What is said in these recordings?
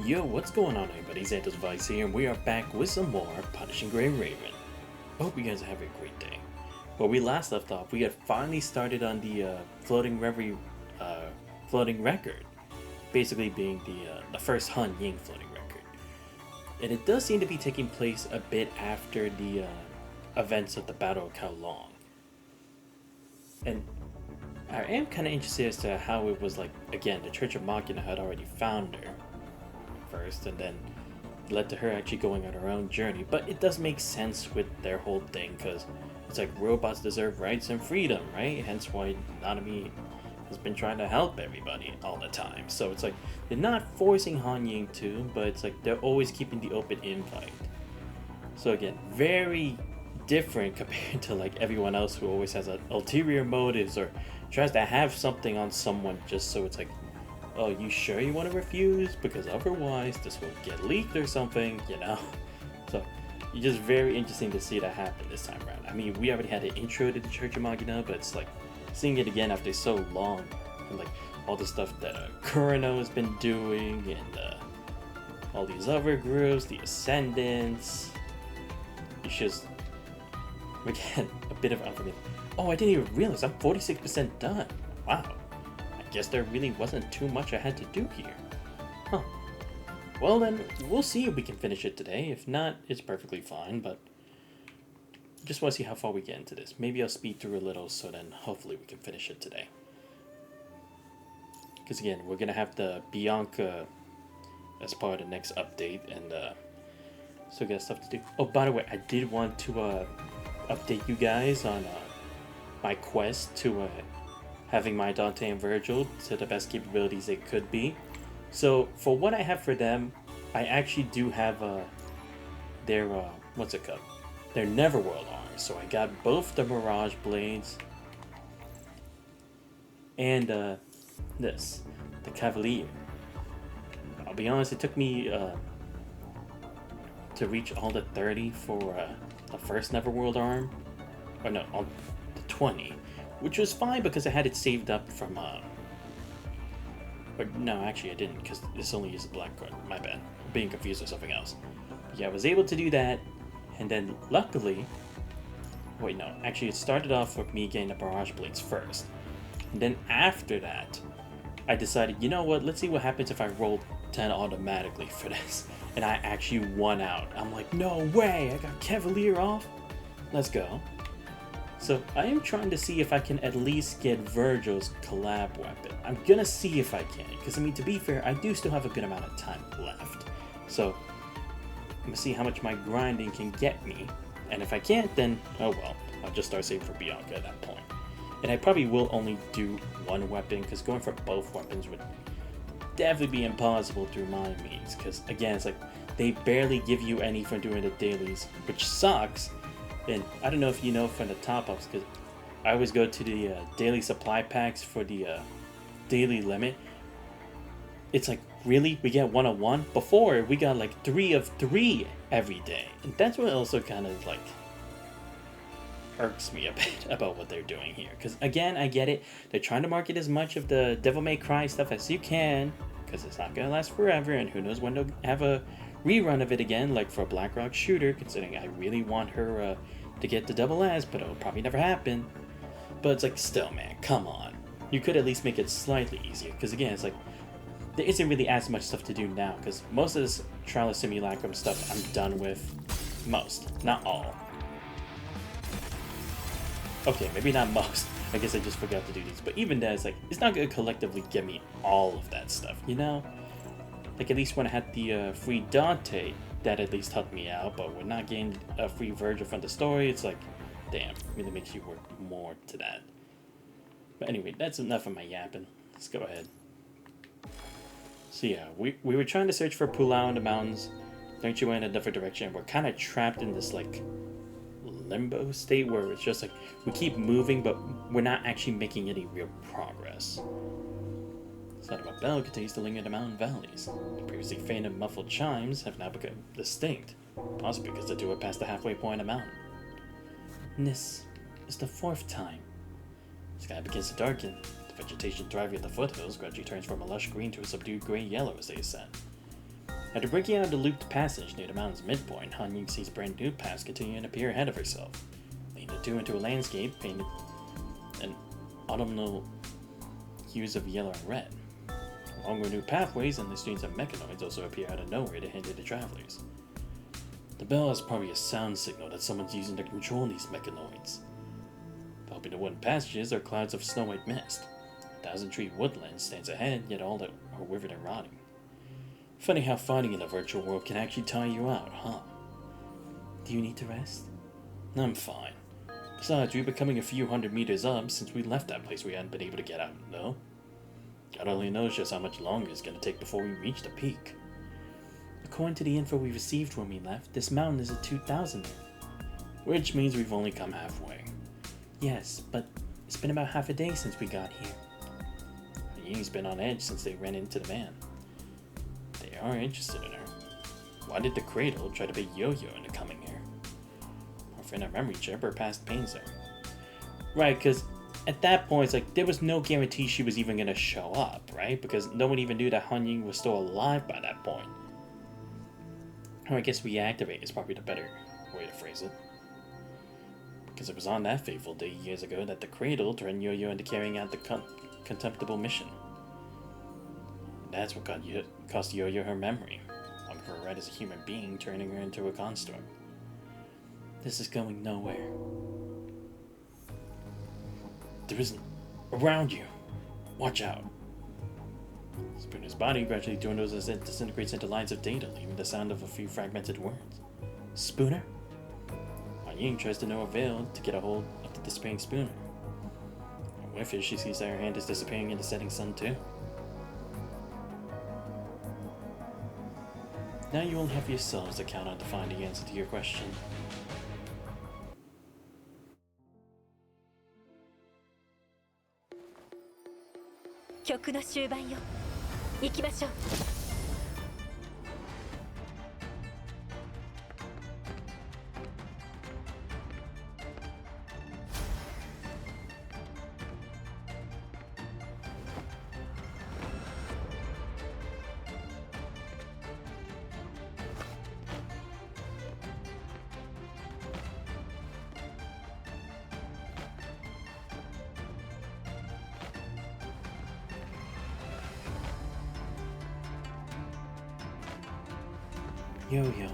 Yo, what's going on everybody? Xanthus Vice here, and we are back with some more Punishing Gray Raven. Hope you guys are having a great day. Where we last left off, we had finally started on the floating Reverie, floating record. Basically being the first Han Ying floating record. And it does seem to be taking place a bit after the events of the Battle of Kowloon. And I am kind of interested as to how it was like, again, the Church of Machina had already found her first, and then led to her actually going on her own journey. But it does make sense with their whole thing, because it's like robots deserve rights and freedom, right? Hence why Nanami has been trying to help everybody all the time. So it's like they're not forcing Han Ying to, but it's like they're always keeping the open invite. So again, very different compared to like everyone else who always has ulterior motives or tries to have something on someone just so it's like, oh, you sure you want to refuse? Because otherwise this will get leaked or something, you know? So it's just very interesting to see that happen this time around. I mean, we already had an intro to the Church of Machina, but it's like seeing it again after so long, and like all the stuff that Kurano has been doing, and all these other groups, the Ascendants. It's just, again, a bit of unforgiving. Oh, I didn't even realize I'm 46% done. Wow. I guess there really wasn't too much I had to do here. Huh. Well then, we'll see if we can finish it today. If not, it's perfectly fine, but just want to see how far we get into this. Maybe I'll speed through a little, so then hopefully we can finish it today. Because again, we're going to have the Bianca as part of the next update, and so we got stuff to do. Oh, by the way, I did want to update you guys on my quest to having my Dante and Virgil to the best capabilities they could be. So for what I have for them, I actually do have their what's it called? Their Neverworld arms. So I got both the Mirage blades and this, the Cavalier. I'll be honest, it took me to reach all the 30 for the first Neverworld arm, or no, all the 20. Which was fine because I had it saved up from, or no, actually I didn't, because this only uses black card. My bad. I'm being confused with something else. But yeah, I was able to do that, and then luckily, wait, no, actually it started off with me getting the Barrage Blades first. And then after that, I decided, you know what, let's see what happens if I roll 10 automatically for this. And I actually won out. I'm like, no way, I got Cavalier off? Let's go. So I am trying to see if I can at least get Virgil's collab weapon. I'm gonna see if I can, because I mean, to be fair, I do still have a good amount of time left. So I'm gonna see how much my grinding can get me, and if I can't, then oh well, I'll just start saving for Bianca at that point. And I probably will only do one weapon, because going for both weapons would definitely be impossible through my means, because again, it's like they barely give you any for doing the dailies, which sucks. And I don't know if you know from the top-ups, because I always go to the daily supply packs for the daily limit. It's like, really? We get 1 of 1? Before, we got like 3 of 3 every day. And that's what also kind of like irks me a bit about what they're doing here. Because again, I get it. They're trying to market as much of the Devil May Cry stuff as you can, because it's not going to last forever, and who knows when they'll have a rerun of it again, like for a Blackrock shooter, considering I really want her to get the double S, but it'll probably never happen. But it's like, still, man, come on. You could at least make it slightly easier, because again, it's like, there isn't really as much stuff to do now, because most of this Trial of Simulacrum stuff I'm done with. Most, not all. Okay, maybe not most. I guess I just forgot to do these, but even then, it's like, it's not going to collectively give me all of that stuff, you know? Like, at least when I had the free Dante, that at least helped me out, but we're not getting a free Virgil from the story. It's like, damn, really makes you work more to that. But anyway, that's enough of my yapping. Let's go ahead. So yeah, we were trying to search for Pulau in the mountains. Don't you went in a different direction. We're kind of trapped in this, like, limbo state where it's just like, we keep moving, but we're not actually making any real progress. The sound of a bell continues to linger in the mountain valleys. The previously faint and muffled chimes have now become distinct, possibly because the two are past the halfway point of the mountain. And this is the 4th time. The sky begins to darken. The vegetation thriving at the foothills gradually turns from a lush green to a subdued gray-yellow as they ascend. After breaking out of the looped passage near the mountain's midpoint, Han Ying sees brand new paths continuing to appear ahead of herself, leading the two into a landscape painted in autumnal hues of yellow and red. Along with new pathways and the streams of mechanoids also appear out of nowhere to hinder the travelers. The bell is probably a sound signal that someone's using to control these mechanoids. Helping the wooden passages are clouds of snow-white mist. A 1,000-tree woodland stands ahead, yet all that are withered and rotting. Funny how fighting in the virtual world can actually tire you out, huh? Do you need to rest? I'm fine. Besides, we've been coming a few hundred meters up since we left that place we hadn't been able to get out, no? God only knows just how much longer it's going to take before we reach the peak. According to the info we received when we left, this mountain is a 2,000er. Which means we've only come halfway. Yes, but it's been about half a day since we got here. Ying's been on edge since they ran into the man. They are interested in her. Why did the Cradle try to bait Yo-Yo into coming here? Or if in our memory chip, her past pains her. Right, because at that point, it's like there was no guarantee she was even going to show up, right? Because no one even knew that Han Ying was still alive by that point. Or I guess reactivate is probably the better way to phrase it. Because it was on that fateful day years ago that the Cradle turned Yo-Yo into carrying out the contemptible mission. And that's what cost Yo-Yo her memory, on her right as a human being, turning her into a construct. This is going nowhere. There isn't around you. Watch out. Spooner's body gradually dwindles as it disintegrates into lines of data, leaving the sound of a few fragmented words. Spooner? Han Ying tries to no avail to get a hold of the disappearing Spooner. And with it, she sees that her hand is disappearing in the setting sun too. Now you only have yourselves to count on to find the answer to your question. 曲の終盤よ。行きましょう。Yo-Yo,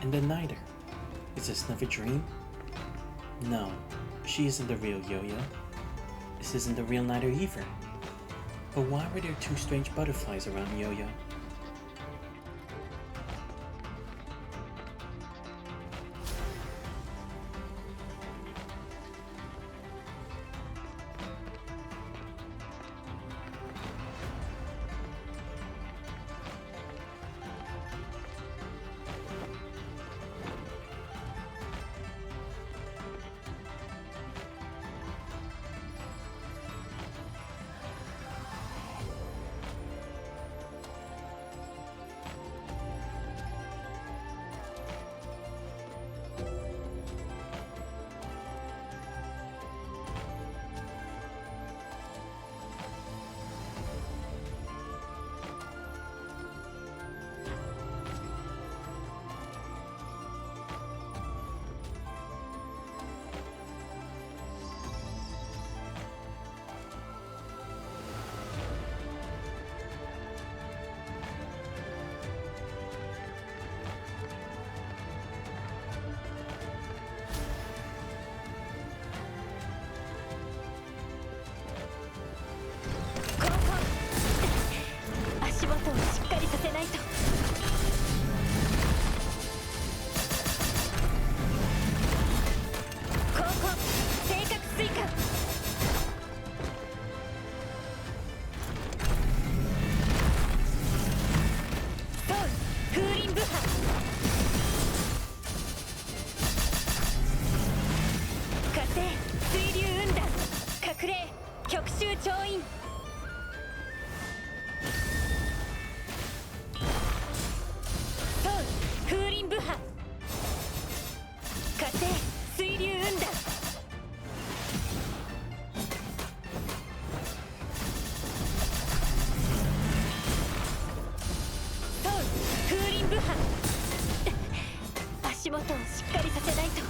and the Niter. Is this another dream? No, she isn't the real Yo-Yo. This isn't the real Niter either. But why were there two strange butterflies around Yo-Yo? Cooling 輪部派足元をしっかりさせないと。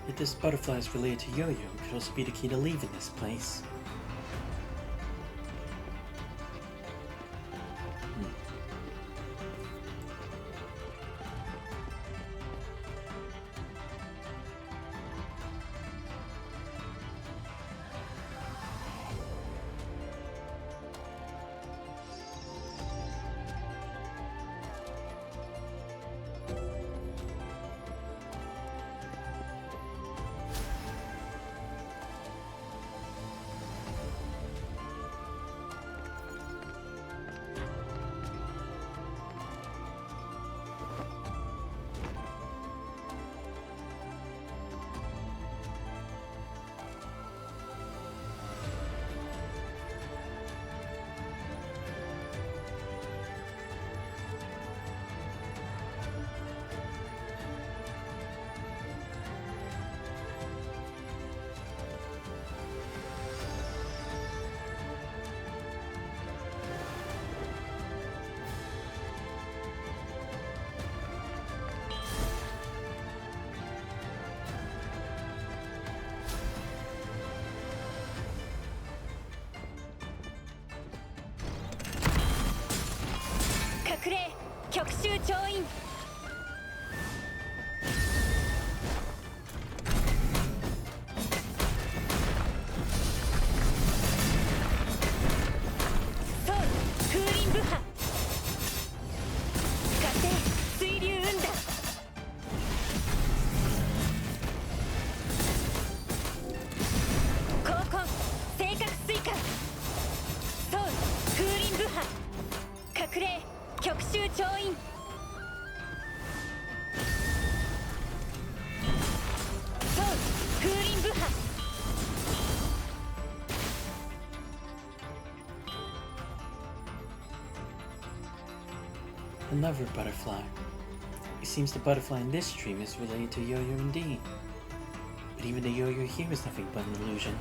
If this butterfly is related to Yo-Yo, it could also be the key to leaving this place. Another butterfly. It seems the butterfly in this dream is related to Yo-Yo indeed. But even the Yo-Yo here is nothing but an illusion.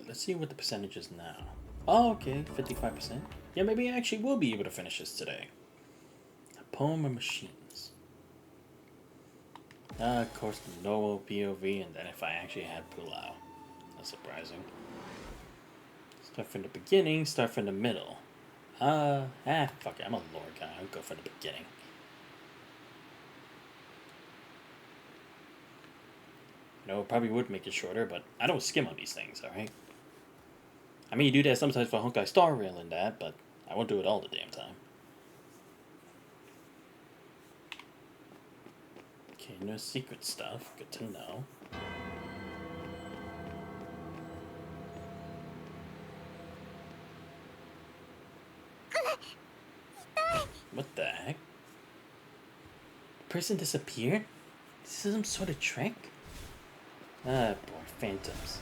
Let's see what the percentage is now. Oh, okay, 55%. Yeah, maybe I actually will be able to finish this today. A Poem of Machines. Of course, the normal POV, and then if I actually had Pulau. That's surprising. Start from the beginning, start from the middle. Fuck it, I'm a lore guy. I'll go for the beginning. You know, probably would make it shorter, but I don't skim on these things, alright? I mean, you do that sometimes for Honkai Star Rail and that, but I won't do it all the damn time. Okay, no secret stuff. Good to know. What the heck? Person disappeared? This is some sort of trick? Ah, boy, phantoms.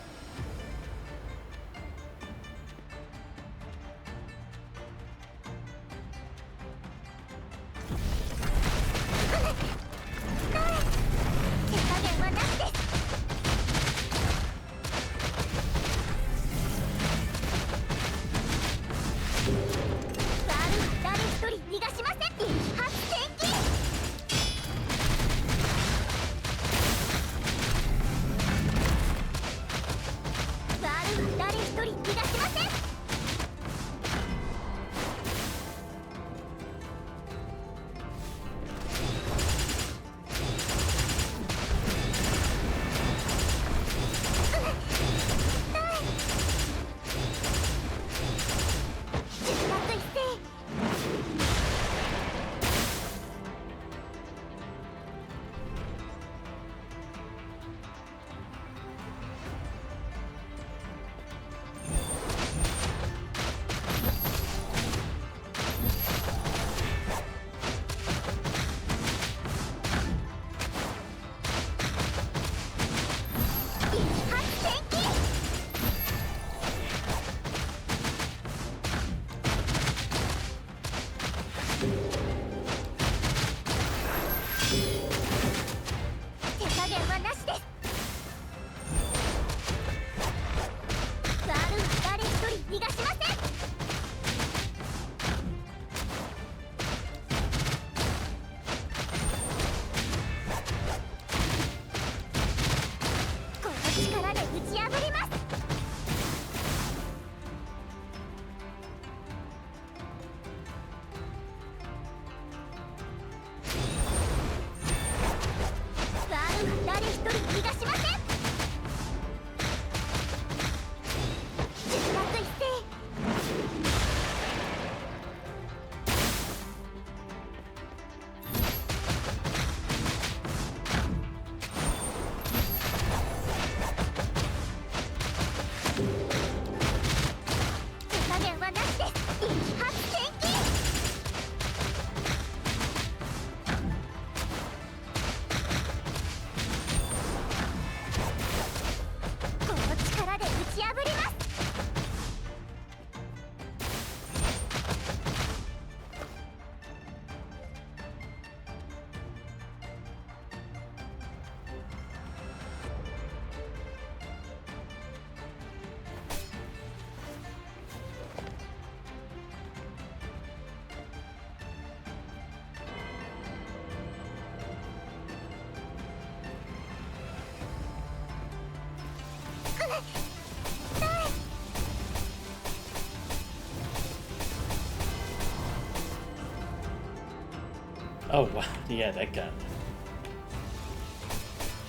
Oh, wow. Yeah, that guy.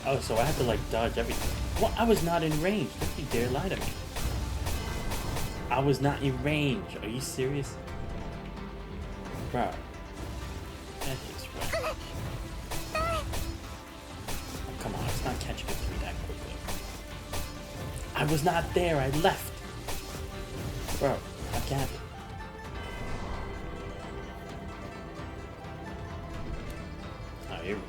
Oh, so I had to, like, dodge everything. Well, I was not in range. Don't you dare lie to me. I was not in range. Are you serious? Bro. That is right. Oh, come on. It's not catching up to me that quickly. I was not there. I left. Bro, I got it. Oh, here we go.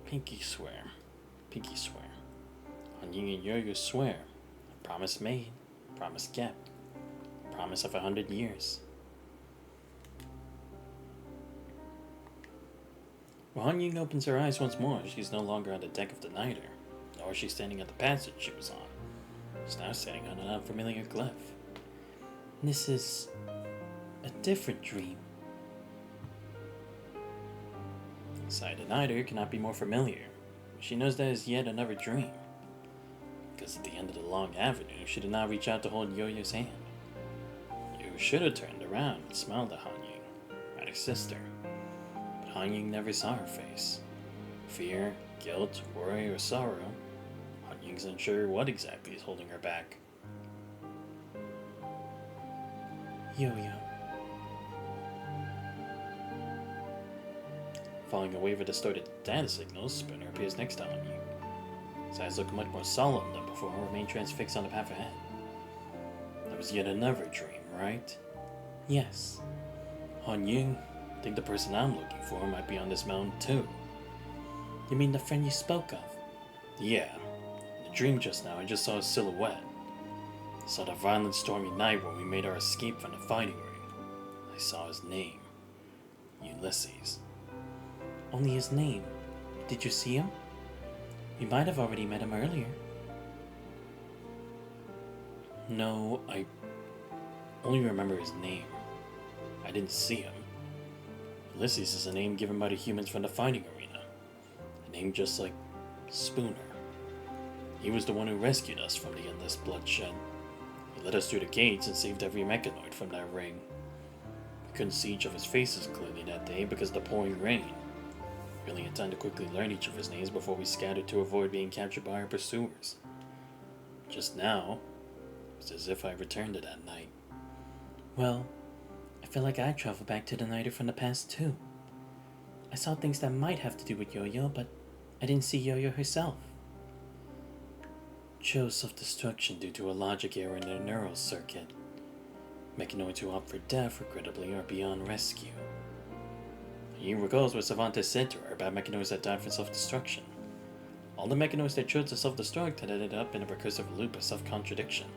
Pinky swear. Pinky swear. Hanyin and Yo-Yo swear. Promise made. Promise kept. Promise of 100 years. When Han-Ying opens her eyes once more, she's no longer on the deck of the Niter, nor is she standing at the passage she was on. She's now standing on an unfamiliar cliff. This is a different dream. The sight of the Niter cannot be more familiar. She knows that is yet another dream. Because at the end of the long avenue, she did not reach out to hold Yo-Yo's hand. Yo should have turned around and smiled at Han-Ying, at her sister. But Han-Ying never saw her face. Fear, guilt, worry, or sorrow. Han-Ying's unsure what exactly is holding her back. Yo-Yo. Following a wave of distorted data signals, Spooner appears next to Han-Ying. His eyes look much more solemn than before and remain transfixed on the path ahead. That was yet another dream, right? Yes. Han-Ying, I think the person I'm looking for might be on this mountain too. You mean the friend you spoke of? Yeah. In the dream just now, I just saw his silhouette. I saw the violent stormy night when we made our escape from the fighting ring. I saw his name. Ulysses. Only his name. Did you see him? You might have already met him earlier. No, I only remember his name. I didn't see him. Ulysses is a name given by the humans from the fighting arena. A name just like Spooner. He was the one who rescued us from the endless bloodshed. He led us through the gates and saved every mechanoid from that ring. We couldn't see each other's faces clearly that day because of the pouring rain. We only had time to quickly learn each other's names before we scattered to avoid being captured by our pursuers. Just now, it was as if I returned to that night. Well, I feel like I traveled back to the Niter from the past too. I saw things that might have to do with Yo-Yo, but I didn't see Yo-Yo herself. Chose self-destruction due to a logic error in their neural circuit. Mechanoids who opt for death, regrettably, are beyond rescue. He recalls what Savantes said to her about mechanoids that died from self-destruction. All the mechanoids that chose to self-destruct had ended up in a recursive loop of self-contradiction.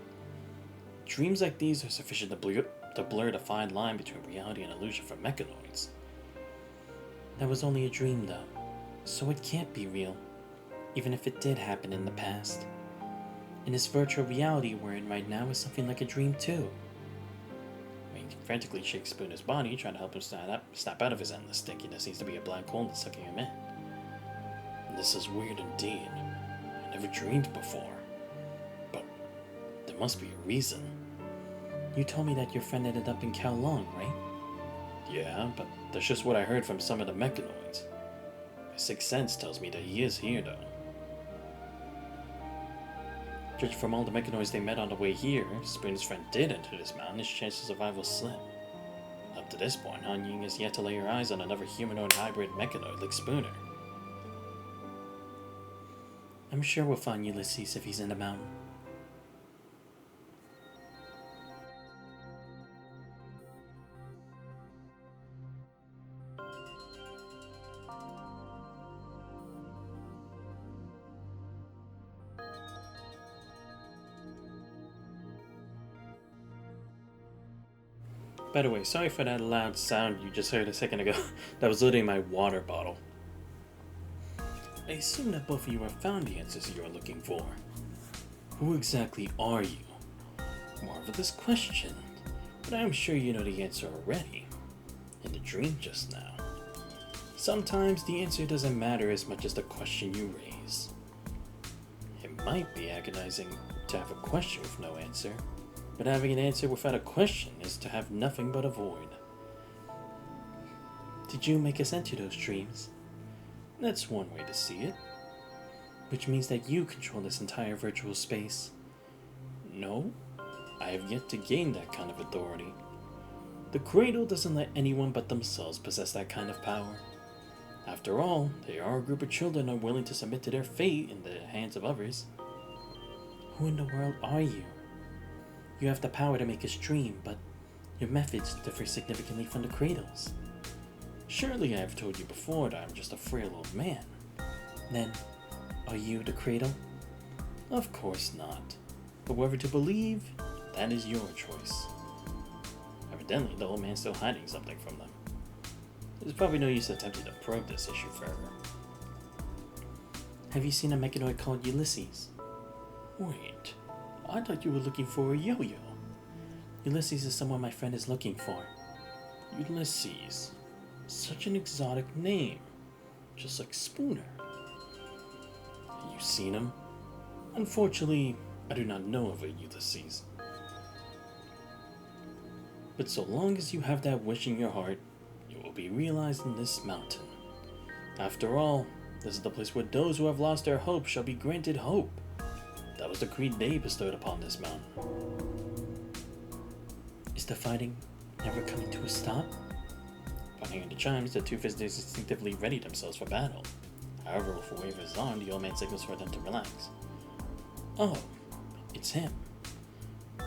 Dreams like these are sufficient to blur the fine line between reality and illusion for mechanoids. That was only a dream, though, so it can't be real, even if it did happen in the past. And this virtual reality we're in right now is something like a dream, too. He frantically shakes Spooner's body, trying to help him snap out of his endless stinkiness. Seems to be a black hole that's sucking him in. And this is weird indeed. I never dreamed before. But there must be a reason. You told me that your friend ended up in Kowloon, right? Yeah, but that's just what I heard from some of the mechanoids. My sixth sense tells me that he is here, though. Judging from all the mechanoids they met on the way here, Spooner's friend did enter this mountain, his chance of survival slim. Up to this point, Han-Ying has yet to lay her eyes on another humanoid hybrid mechanoid like Spooner. I'm sure we'll find Ulysses if he's in the mountain. By the way, sorry for that loud sound you just heard a second ago. That was literally my water bottle. I assume that both of you have found the answers you are looking for. Who exactly are you? Marvelous question, but I am sure you know the answer already. In the dream just now. Sometimes the answer doesn't matter as much as the question you raise. It might be agonizing to have a question with no answer, but having an answer without a question is to have nothing but a void. Did you make us enter those dreams? That's one way to see it. Which means that you control this entire virtual space. No, I have yet to gain that kind of authority. The Cradle doesn't let anyone but themselves possess that kind of power. After all, they are a group of children unwilling to submit to their fate in the hands of others. Who in the world are you? You have the power to make us dream, but your methods differ significantly from the Cradle's. Surely I have told you before that I'm just a frail old man. Then, are you the cradle? Of course not. But whether to believe, that is your choice. Evidently, the old man's still hiding something from them. There's probably no use attempting to probe this issue further. Have you seen a mechanoid called Ulysses? Wait, I thought you were looking for a yo-yo. Ulysses is someone my friend is looking for. Ulysses. Such an exotic name. Just like Spooner. Have you seen him? Unfortunately, I do not know of a Ulysses. But so long as you have that wish in your heart, it will be realized in this mountain. After all, this is the place where those who have lost their hope shall be granted hope. That was the creed they bestowed upon this mountain. Is the fighting never coming to a stop? Upon hearing the chimes, the two visitors instinctively ready themselves for battle. However, with a wave of his arm, the old man signals for them to relax. Oh, it's him.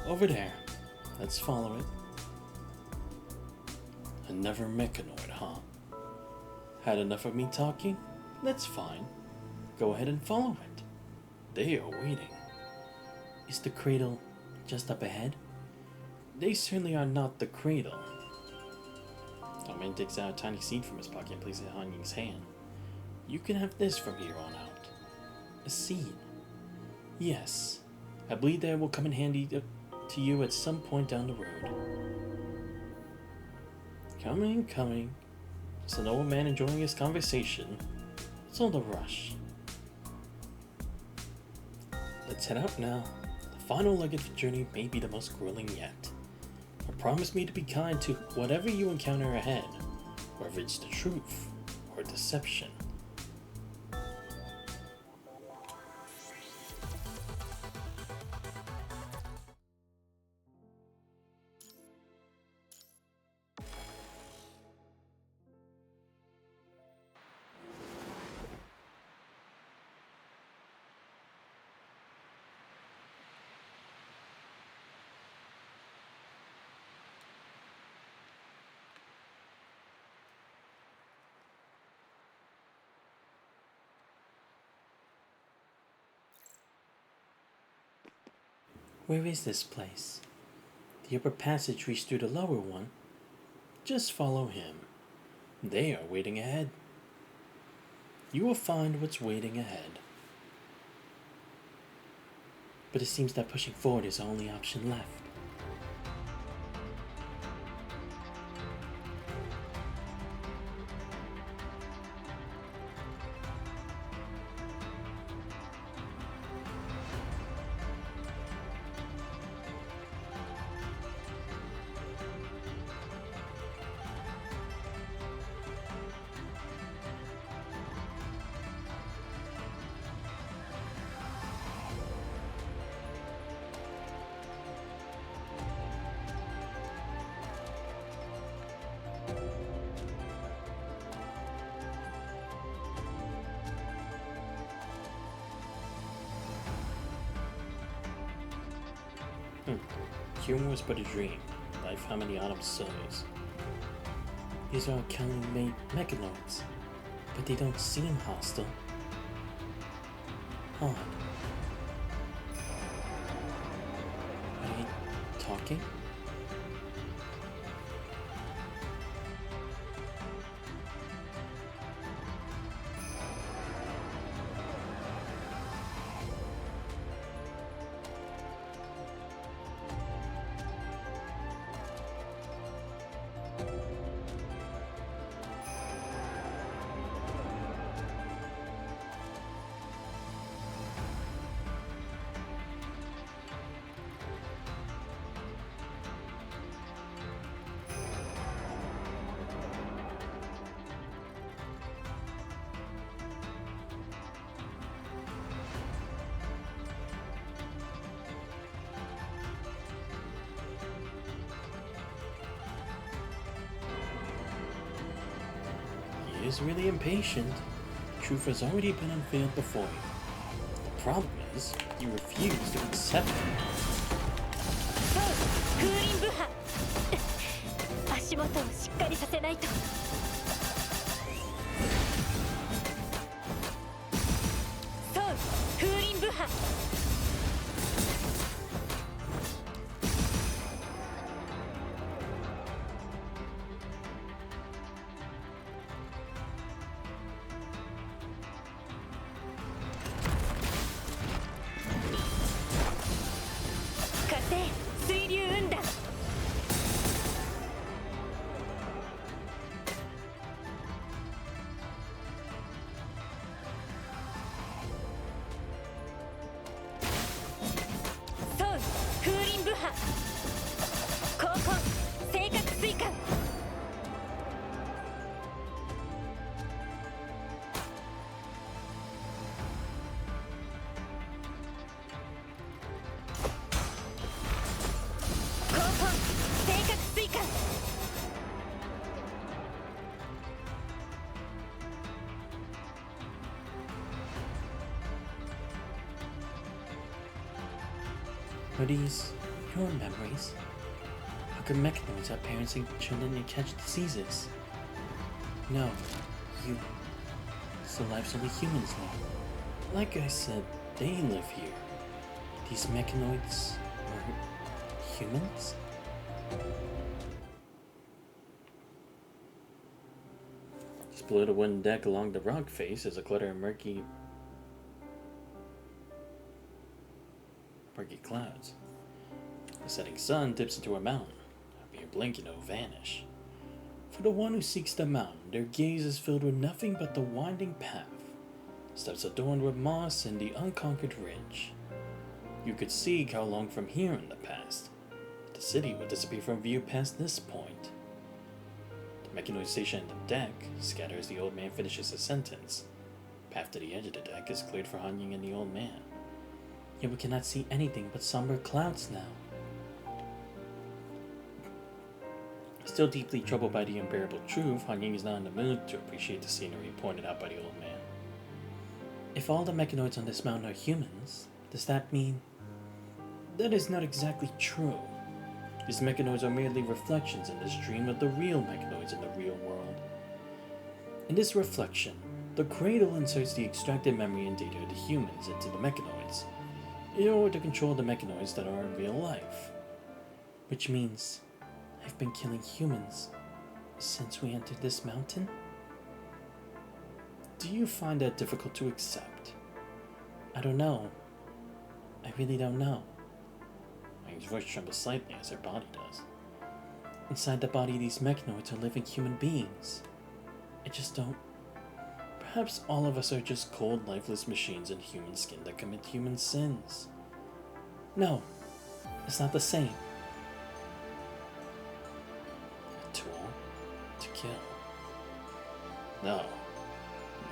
Over there. Let's follow it. Another mechanoid, huh? Had enough of me talking? That's fine. Go ahead and follow it. They are waiting. Is the cradle just up ahead? They certainly are not the cradle. The man takes out a tiny seed from his pocket and places it on Ying's hand. You can have this from here on out. A seed. Yes. I believe that will come in handy to you at some point down the road. Coming. Just an old man enjoying his conversation. It's all the rush. Let's head out now. The final leg of the journey may be the most grueling yet. But promise me to be kind to whatever you encounter ahead, whether it's the truth or deception. Where is this place? The upper passage reached through the lower one. Just follow him. They are waiting ahead. You will find what's waiting ahead. But it seems that pushing forward is the only option left. Human was but a dream. Life how many autumn sows. These are Kelly-made mechanoids, but they don't seem hostile. Odd. Are they talking? He is really impatient. The truth has already been unveiled before you. The problem is, you refuse to accept it. 封印部派足元をしっかりさせないと。高校正確追加 高校正確追加 Are these your memories? How could mechanoids have parents and children and catch diseases? No, you. It's the lives only humans live. Like I said, they live here. These mechanoids are humans? Just below the wooden deck along the rock face is a clutter of murky clouds. The setting sun dips into a mountain. A mere blink and it'll vanish. For the one who seeks the mountain, their gaze is filled with nothing but the winding path, steps adorned with moss and the unconquered ridge. You could seek how long from here in the past. The city would disappear from view past this point. The mechanoid station on the deck scatters as the old man finishes his sentence. Path to the edge of the deck is cleared for Han Ying and the old man. Yet we cannot see anything but somber clouds now. Still deeply troubled by the unbearable truth, Han Ying is not in the mood to appreciate the scenery pointed out by the old man. If all the mechanoids on this mountain are humans, does that mean... That is not exactly true. These mechanoids are merely reflections in this dream of the real mechanoids in the real world. In this reflection, the cradle inserts the extracted memory and data of the humans into the mechanoids, in order to control the mechanoids that are in real life. Which means I've been killing humans since we entered this mountain? Do you find that difficult to accept? I don't know. I really don't know. Wang's voice trembles slightly as her body does. Inside the body, these mechanoids are living human beings. I just don't... Perhaps all of us are just cold, lifeless machines in human skin that commit human sins. No, it's not the same. A tool to kill. No,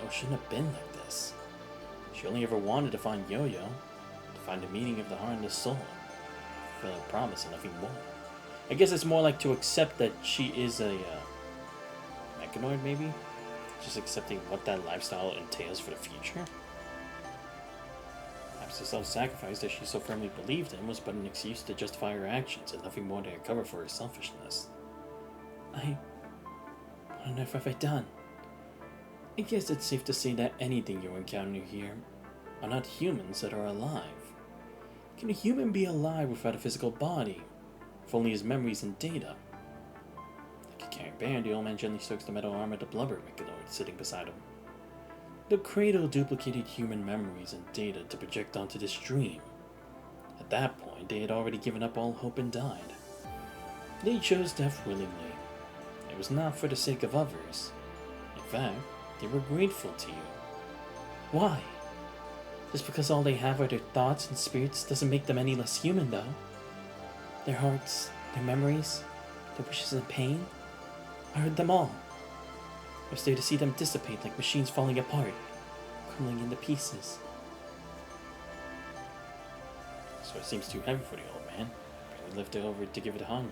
it shouldn't have been like this. She only ever wanted to find Yo-Yo, to find the meaning of the heart and the soul, fulfill a promise and nothing more. I guess it's more like to accept that she is a mechanoid, maybe? Just accepting what that lifestyle entails for the future? Perhaps the self-sacrifice that she so firmly believed in was but an excuse to justify her actions and nothing more than a cover for her selfishness. What on earth have I done? I guess it's safe to say that anything you encounter here are not humans that are alive. Can a human be alive without a physical body, if only his memories and data? Like a caring bear, the old man gently strokes the metal arm of the blubber mechanoid sitting beside him. The cradle duplicated human memories and data to project onto this dream. At that point, they had already given up all hope and died. They chose death willingly. It was not for the sake of others. In fact, they were grateful to you. Why? Just because all they have are their thoughts and spirits doesn't make them any less human, though. Their hearts, their memories, their wishes and pain, I heard them all. I was there to see them dissipate like machines falling apart, crumbling into pieces. So it seems too heavy for the old man. Barely lifted over to give it to Han Ying.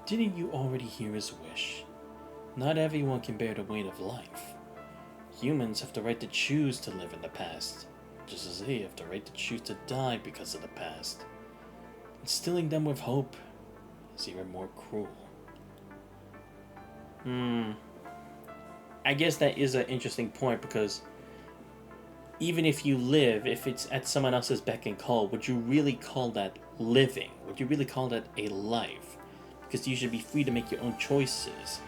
Didn't you already hear his wish? Not everyone can bear the weight of life. Humans have the right to choose to live in the past, just as they have the right to choose to die because of the past. Instilling them with hope is even more cruel. I guess that is an interesting point, because even if you live, if it's at someone else's beck and call, would you really call that living? Would you really call that a life? Because you should be free to make your own choices,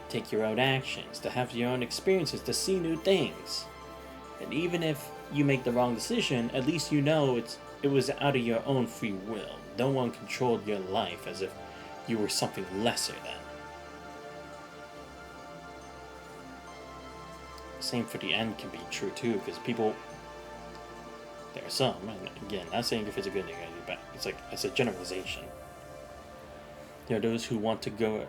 take your own actions, to have your own experiences, to see new things. And even if you make the wrong decision, at least you know it was out of your own free will. No one controlled your life as if you were something lesser than. Same for the end can be true too, because people There are some, and again, not saying if it's a good thing or bad. It's like it's a generalization. There are those who want to go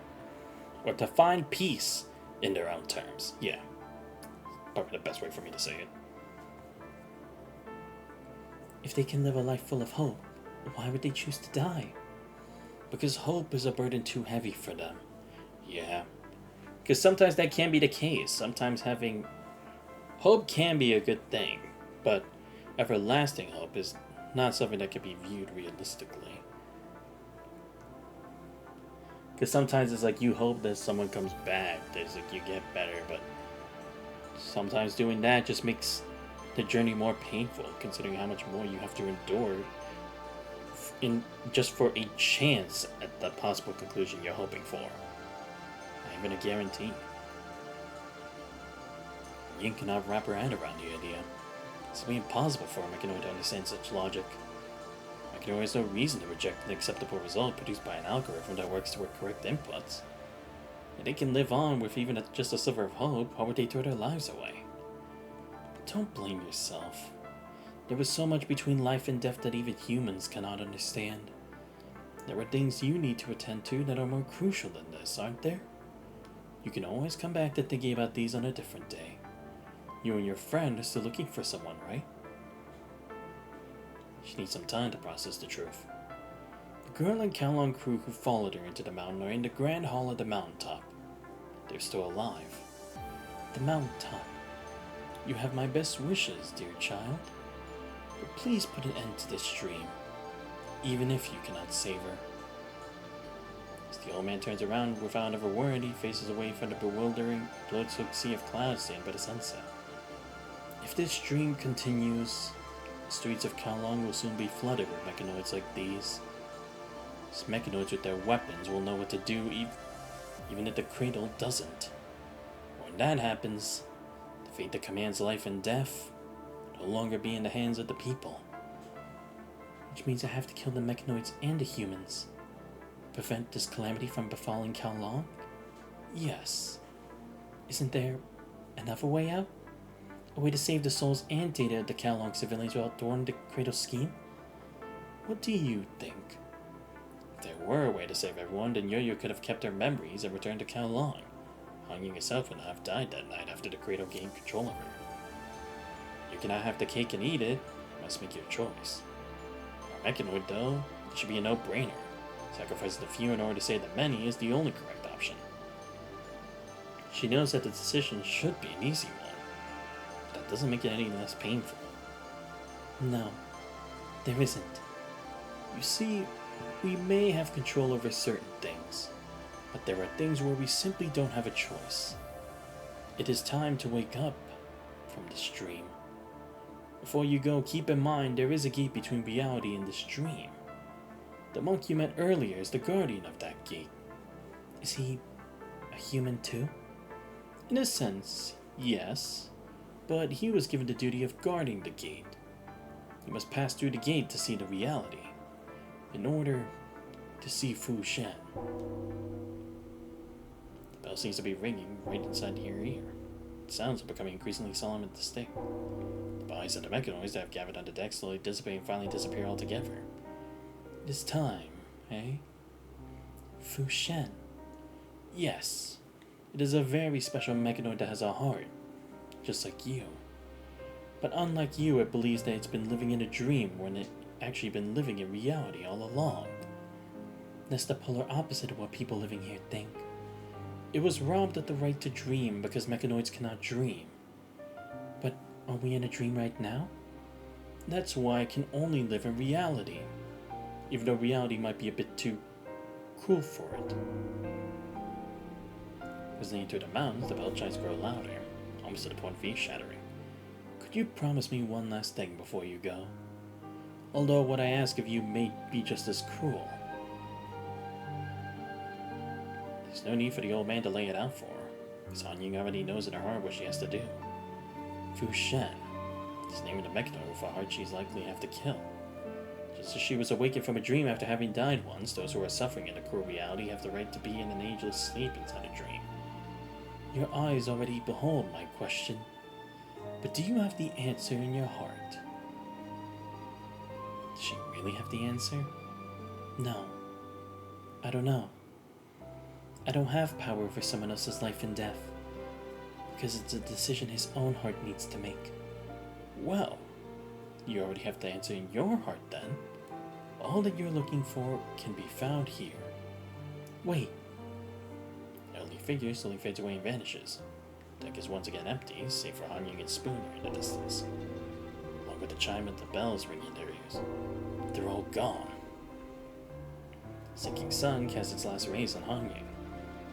or to find peace in their own terms. Yeah, probably the best way for me to say it. If they can live a life full of hope, why would they choose to die? Because hope is a burden too heavy for them. Yeah. Because sometimes that can be the case. Sometimes having hope can be a good thing, but everlasting hope is not something that can be viewed realistically. Because sometimes it's like you hope that someone comes back, there's like you get better, but sometimes doing that just makes the journey more painful, considering how much more you have to endure in just for a chance at the possible conclusion you're hoping for. Not even a guarantee. Yin cannot wrap her head around the idea. It's impossible for a mechanoid to understand such logic. A mechanoid has no reason to reject an acceptable result produced by an algorithm that works toward correct inputs. If they can live on with even just a sliver of hope, why would they throw their lives away? Don't blame yourself. There was so much between life and death that even humans cannot understand. There are things you need to attend to that are more crucial than this, aren't there? You can always come back to thinking about these on a different day. You and your friend are still looking for someone, right? She needs some time to process the truth. The girl and Kalon crew who followed her into the mountain are in the grand hall of the mountaintop. They're still alive. The mountaintop. You have my best wishes, dear child. But please put an end to this dream, even if you cannot save her. As the old man turns around without ever word, he faces away from the bewildering, blood-soaked sea of clouds stained by the sunset. If this dream continues, the streets of Kowloon will soon be flooded with mechanoids like these. These mechanoids with their weapons will know what to do even if the cradle doesn't. When that happens, the fate that commands life and death will no longer be in the hands of the people. Which means I have to kill the mechanoids and the humans. Prevent this calamity from befalling Kowloon? Yes. Isn't there another way out? A way to save the souls and data of the Kowloon civilians without thwarting the Cradle scheme? What do you think? If there were a way to save everyone, then Yo-Yo could have kept her memories and returned to Kowloon. Hong herself would not have died that night after the Cradle gained control of her. You cannot have the cake and eat it. You must make your choice. For a mechanoid, though, it should be a no-brainer. Sacrificing the few in order to save the many is the only correct option. She knows that the decision should be an easy one. But that doesn't make it any less painful. No, there isn't. You see, we may have control over certain things, but there are things where we simply don't have a choice. It is time to wake up from this dream. Before you go, keep in mind there is a gate between reality and this dream. The monk you met earlier is the guardian of that gate. Is he a human too? In a sense, yes, but he was given the duty of guarding the gate. You must pass through the gate to see the reality, in order to see Fu Shen. The bell seems to be ringing right inside your ear. The sounds are becoming increasingly solemn and distinct. The bodies of the mechanoids that have gathered on the deck slowly dissipate and finally disappear altogether. It is time, eh? Fu Shen. Yes, it is a very special mechanoid that has a heart, just like you. But unlike you, it believes that it's been living in a dream when it actually been living in reality all along. That's the polar opposite of what people living here think. It was robbed of the right to dream because mechanoids cannot dream. But are we in a dream right now? That's why I can only live in reality, even though reality might be a bit too cruel for it. As they enter the mountains, the bell chimes grow louder, almost to the point of earth-shattering. Could you promise me one last thing before you go? Although what I ask of you may be just as cruel. There's no need for the old man to lay it out for her, because Han Ying already knows in her heart what she has to do. Fu Shen is named the mechanoid with a heart she's likely have to kill. Just as she was awakened from a dream after having died once, those who are suffering in a cruel reality have the right to be in an ageless sleep inside a dream. Your eyes already behold my question, but do you have the answer in your heart? Does she really have the answer? No. I don't know. I don't have power over someone else's life and death, because it's a decision his own heart needs to make. Well, you already have the answer in your heart then. All that you're looking for can be found here. Wait. Elderly figure slowly fades away and vanishes. The deck is once again empty, save for Hanying and Spooner in the distance. Along with the chime of the bells ringing in their ears. They're all gone. Sinking sun casts its last rays on Hanying.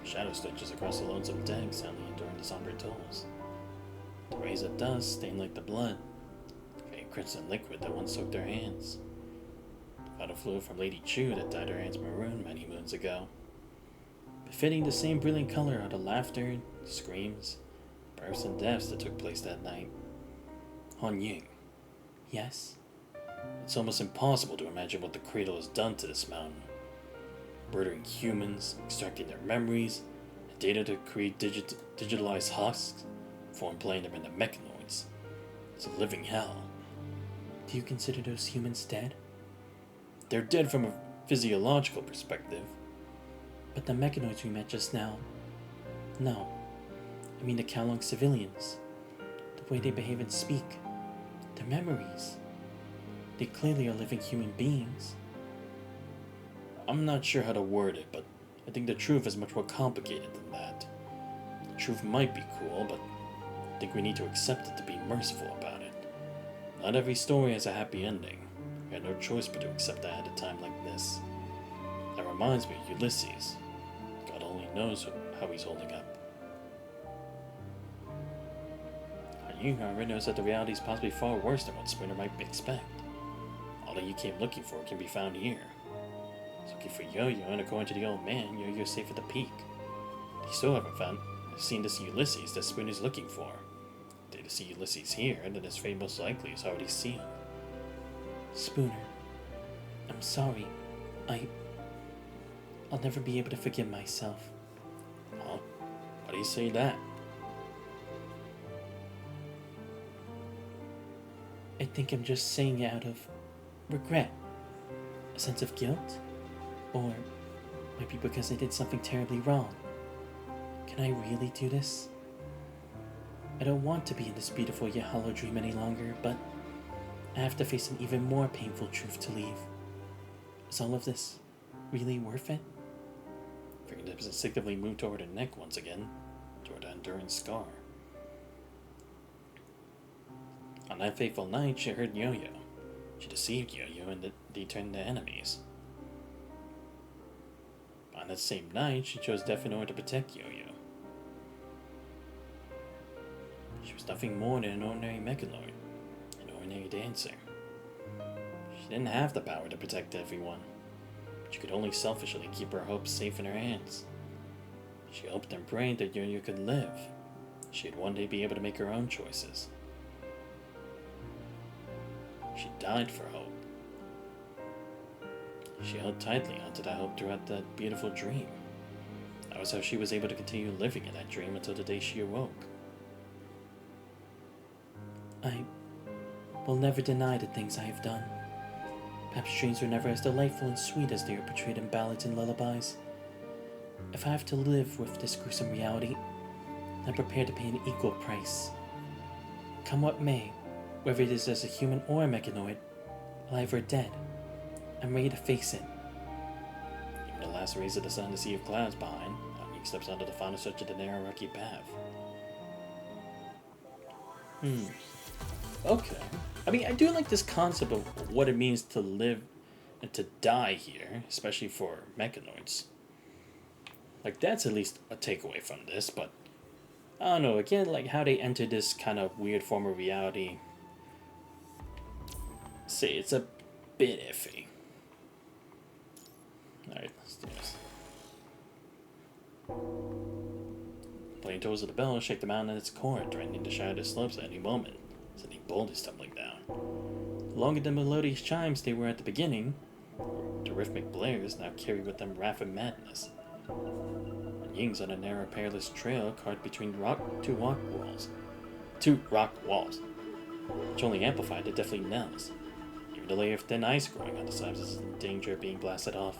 Shadow stretches across the lonesome deck, silently enduring the somber tolls. The rays of dust stain like the blood, faint crimson liquid that once soaked their hands. The vital fluid from Lady Chu that dyed her hands maroon many moons ago. Befitting the same brilliant color are the laughter, screams, births and deaths that took place that night. Han Ying. Yes? It's almost impossible to imagine what the cradle has done to this mountain. Murdering humans, extracting their memories, and data to create digitalized husks, before employing them into mechanoids. It's a living hell. Do you consider those humans dead? They're dead from a physiological perspective. But the mechanoids we met just now... No. I mean the Kowloon civilians. The way they behave and speak. Their memories. They clearly are living human beings. I'm not sure how to word it, but I think the truth is much more complicated than that. The truth might be cruel, but I think we need to accept it to be merciful about it. Not every story has a happy ending. We had no choice but to accept that at a time like this. That reminds me of Ulysses. God only knows how he's holding up. You, however, knows that the reality is possibly far worse than what Spooner might expect. All that you came looking for can be found here. He's looking for Yo-Yo, and according to the old man, Yo-Yo's safe at the peak. They still haven't seen this Ulysses that Spooner's looking for. If they see Ulysses here, then his fate most likely is already sealed. Spooner, I'm sorry. I'll never be able to forgive myself. Huh? Why do you say that? I think I'm just saying it out of regret. A sense of guilt? Or might be because I did something terribly wrong. Can I really do this? I don't want to be in this beautiful yet hollow dream any longer, but I have to face an even more painful truth to leave. Is all of this really worth it? Fingertips instinctively moved toward her neck once again, toward the enduring scar. On that fateful night, she heard Yo-Yo. She deceived Yo-Yo and they turned to enemies. On that same night, she chose Death in order to protect Yo-Yo. She was nothing more than an ordinary mechanoid, an ordinary dancer. She didn't have the power to protect everyone. She could only selfishly keep her hopes safe in her hands. She hoped and prayed that Yo-Yo could live. She'd one day be able to make her own choices. She died for hope. She held tightly onto that hope throughout that beautiful dream. That was how she was able to continue living in that dream until the day she awoke. I will never deny the things I have done. Perhaps dreams were never as delightful and sweet as they are portrayed in ballads and lullabies. If I have to live with this gruesome reality, I'm prepared to pay an equal price. Come what may, whether it is as a human or a mechanoid, alive or dead, I'm ready to face it. Even the last rays of the sun to sea of clouds behind, Anya steps onto the final stretch of the narrow rocky path. Okay. I mean, I do like this concept of what it means to live and to die here, especially for mechanoids. Like, that's at least a takeaway from this, but I don't know, again, like how they enter this kind of weird form of reality. See, it's a bit iffy. Alright, let's do this. Playing toes of the bell shake the mountain at its core, threatening to shatter the slopes at any moment, sending boulders tumbling down. Longer than melodious chimes they were at the beginning, the rhythmic blares now carry with them wrath and madness. And Ying's on a narrow, perilous trail carved between two rock walls, which only amplified the deafening knells. even a layer of thin ice growing on the sides is in danger of being blasted off.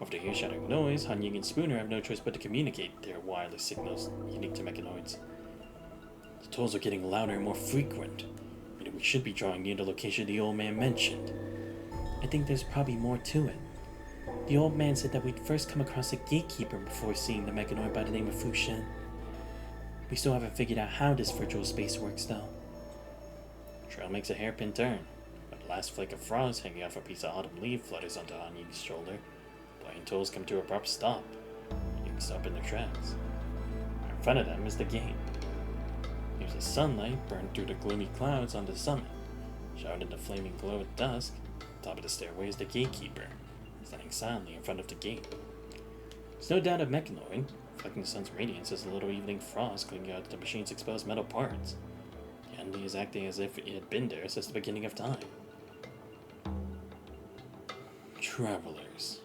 After ear-shattering noise, Han Ying and Spooner have no choice but to communicate their wireless signals unique to mechanoids. The tolls are getting louder and more frequent, meaning we should be drawing near the location the old man mentioned. I think there's probably more to it. The old man said that we'd first come across a gatekeeper before seeing the mechanoid by the name of Fu Shen. We still haven't figured out how this virtual space works, though. The trail makes a hairpin turn, when the last flake of frost hanging off a piece of autumn leaf flutters onto Han Ying's shoulder. Blind tolls come to an abrupt stop. Ying stop in their tracks. In front of them is the gate. There's a sunlight burned through the gloomy clouds on the summit. Showered in the flaming glow at dusk, top of the stairway is the gatekeeper, standing silently in front of the gate. It's no doubt a mechanoid, reflecting the sun's radiance as a little evening frost clinging out to the machine's exposed metal parts. The entity is acting as if it had been there since the beginning of time. Travelers.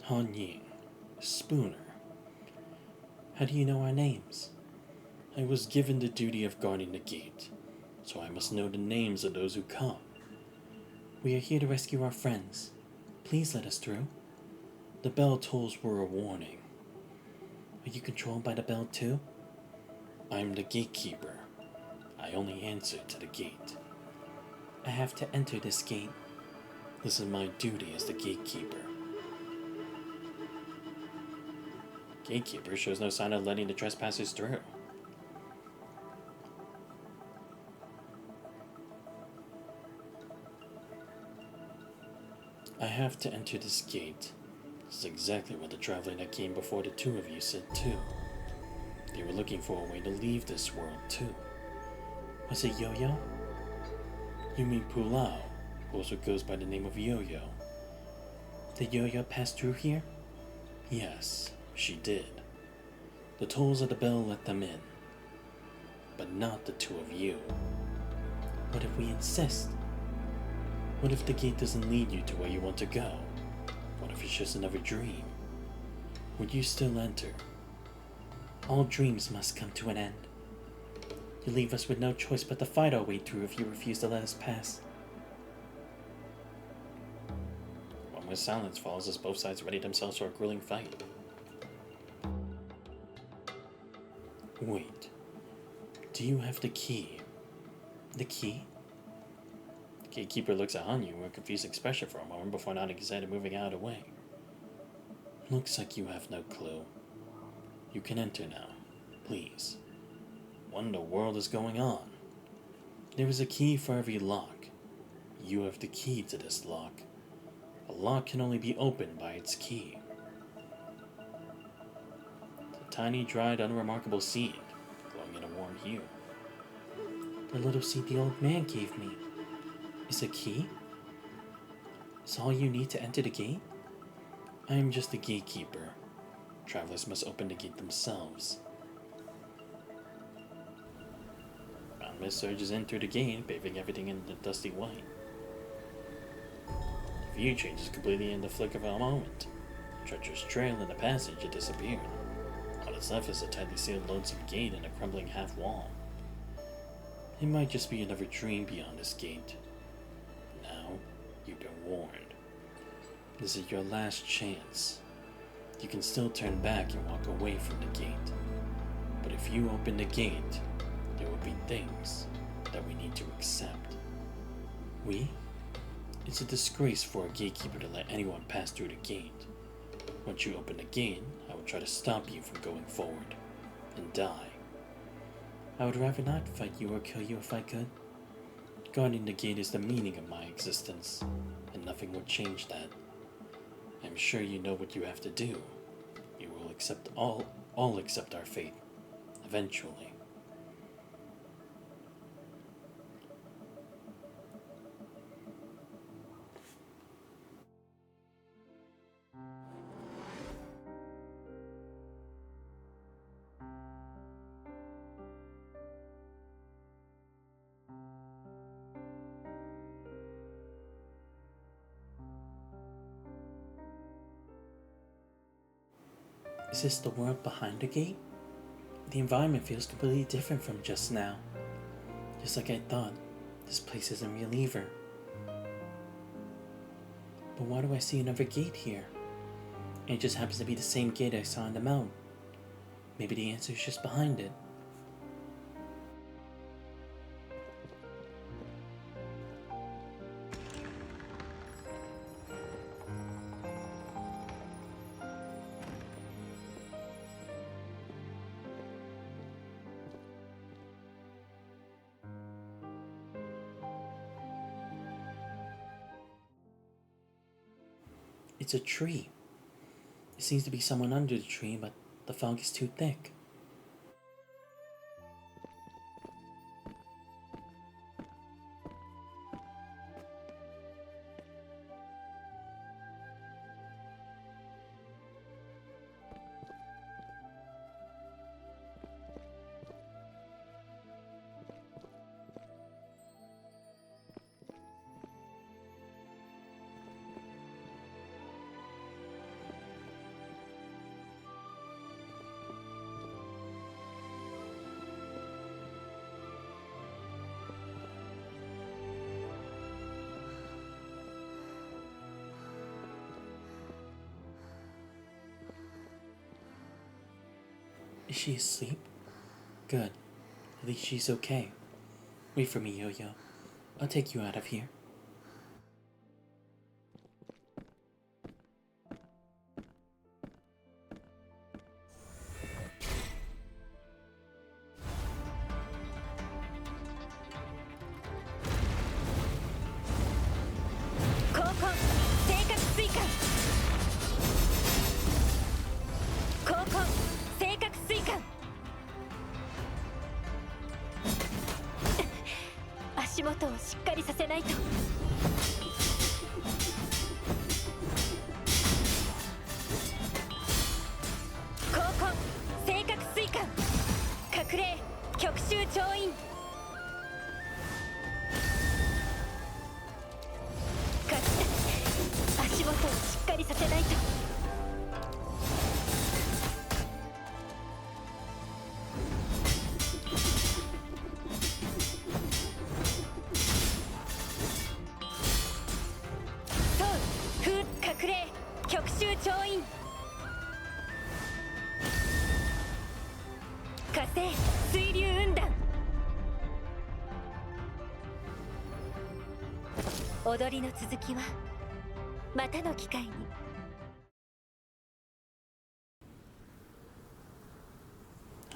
Han Ying, Spooner. How do you know our names? I was given the duty of guarding the gate, so I must know the names of those who come. We are here to rescue our friends. Please let us through. The bell tolls were a warning. Are you controlled by the bell too? I am the gatekeeper. I only answer to the gate. I have to enter this gate. This is my duty as the gatekeeper. Gatekeeper shows no sign of letting the trespassers through. I have to enter this gate. This is exactly what the traveler that came before the two of you said too. They were looking for a way to leave this world too. Was it Yo-Yo? You mean Pulao, who also goes by the name of Yo-Yo. Did Yo-Yo pass through here? Yes, she did. The tolls of the bell let them in. But not the two of you. What if we insist? What if the gate doesn't lead you to where you want to go? What if it's just another dream? Would you still enter? All dreams must come to an end. You leave us with no choice but to fight our way through if you refuse to let us pass. One more silence falls as both sides ready themselves for a grueling fight. Wait. Do you have the key? The key? The gatekeeper looks at Han Ying with a confused expression for a moment before nodding his head and moving out of the way. Looks like you have no clue. You can enter now, please. What in the world is going on? There is a key for every lock. You have the key to this lock. A lock can only be opened by its key. It's a tiny, dried, unremarkable seed, glowing in a warm hue. The little seed the old man gave me. Is a key? Is all you need to enter the gate? I am just the gatekeeper. Travelers must open the gate themselves. Brown mist surges in through the gate, bathing everything in the dusty white. The view changes completely in the flick of a moment. The treacherous trail in the passage had disappeared. All that's left is a tightly sealed lonesome gate and a crumbling half wall. It might just be another dream beyond this gate. Now, you've been warned. This is your last chance. You can still turn back and walk away from the gate. But if you open the gate, there will be things that we need to accept. We? It's a disgrace for a gatekeeper to let anyone pass through the gate. Once you open the gate, I will try to stop you from going forward and die. I would rather not fight you or kill you if I could. Guarding the gate is the meaning of my existence, and nothing would change that. I'm sure you know what you have to do. You will accept all accept our fate, eventually. Is this the world behind the gate? The environment feels completely different from just now. Just like I thought, this place isn't real either. But why do I see another gate here? And it just happens to be the same gate I saw on the mount. Maybe the answer is just behind it. It's a tree. It seems to be someone under the tree, but the fog is too thick. Is she asleep? Good. At least she's okay. Wait for me, Yo-Yo. I'll take you out of here.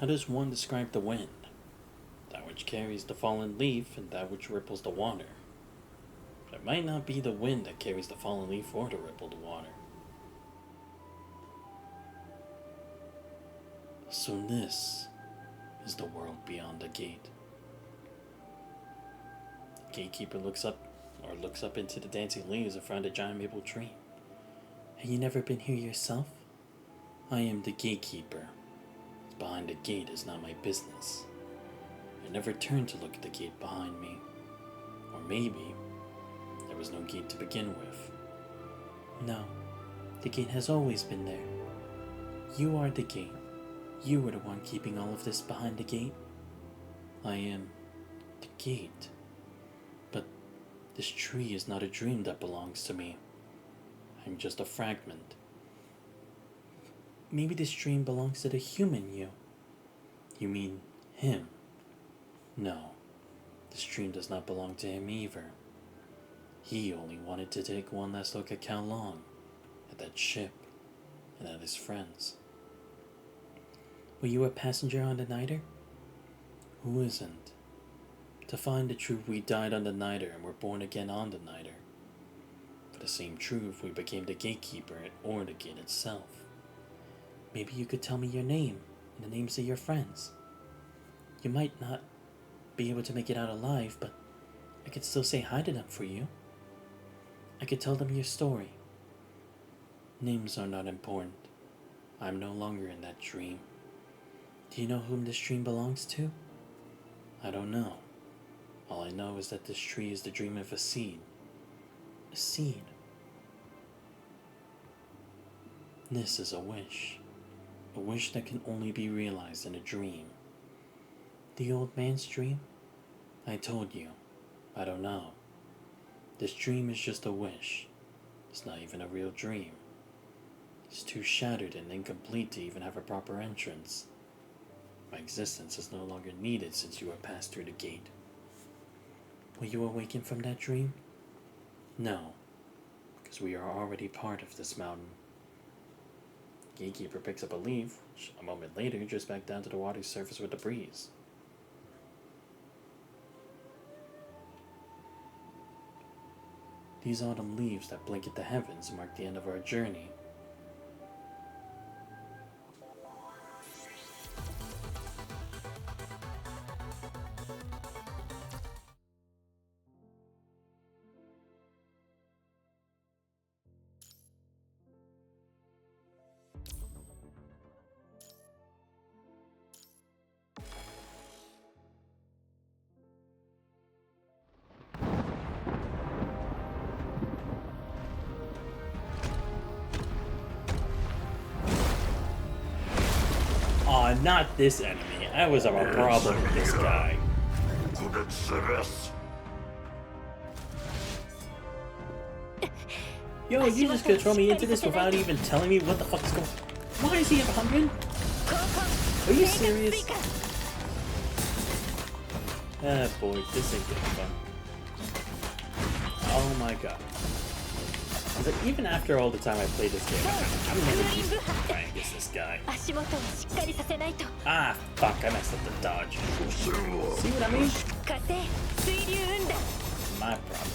How does one describe the wind? That which carries the fallen leaf and that which ripples the water. But it might not be the wind that carries the fallen leaf or the rippled water. So this is the world beyond the gate. The gatekeeper looks up into the dancing leaves in front of the giant maple tree. Have you never been here yourself? I am the gatekeeper. What's behind the gate is not my business. I never turned to look at the gate behind me. Or maybe there was no gate to begin with. No, the gate has always been there. You are the gate. You were the one keeping all of this behind the gate. I am the gate. But this tree is not a dream that belongs to me. I'm just a fragment. Maybe this dream belongs to the human you. You mean him? No, this dream does not belong to him either. He only wanted to take one last look at Kowloon, at that ship, and at his friends. Were you a passenger on the Niter? Who isn't? To find the truth, we died on the Niter and were born again on the Niter. For the same truth, we became the gatekeeper or the gate itself. Maybe you could tell me your name and the names of your friends. You might not be able to make it out alive, but I could still say hi to them for you. I could tell them your story. Names are not important. I'm no longer in that dream. Do you know whom this dream belongs to? I don't know. All I know is that this tree is the dream of a seed. A seed. This is a wish. A wish that can only be realized in a dream. The old man's dream? I told you. I don't know. This dream is just a wish. It's not even a real dream. It's too shattered and incomplete to even have a proper entrance. My existence is no longer needed since you have passed through the gate. Will you awaken from that dream? No, because we are already part of this mountain. Gatekeeper picks up a leaf, which a moment later drifts back down to the water's surface with the breeze. These autumn leaves that blanket the heavens mark the end of our journey. Aw, not this enemy. I was have a problem with this guy. Yo, you just could throw me into this without even telling me what the fuck is going on. Why is he at 100? Are you serious? Ah, boy, this ain't getting fun. Oh my god. Like, even after all the time I played this game, I'm never used to trying against this guy. Ah, fuck, I messed up the dodge. See what I mean? My problem.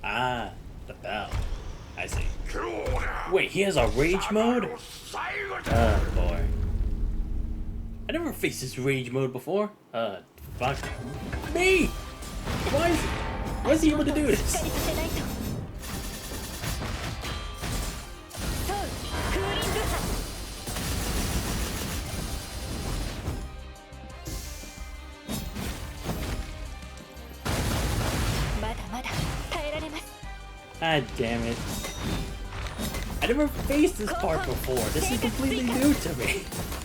Ah, the bell. I see. Wait, he has a rage mode? Oh boy. I never faced this rage mode before. Fuck me! Why is he able to do this? God damn it. I never faced this part before. This is completely new to me.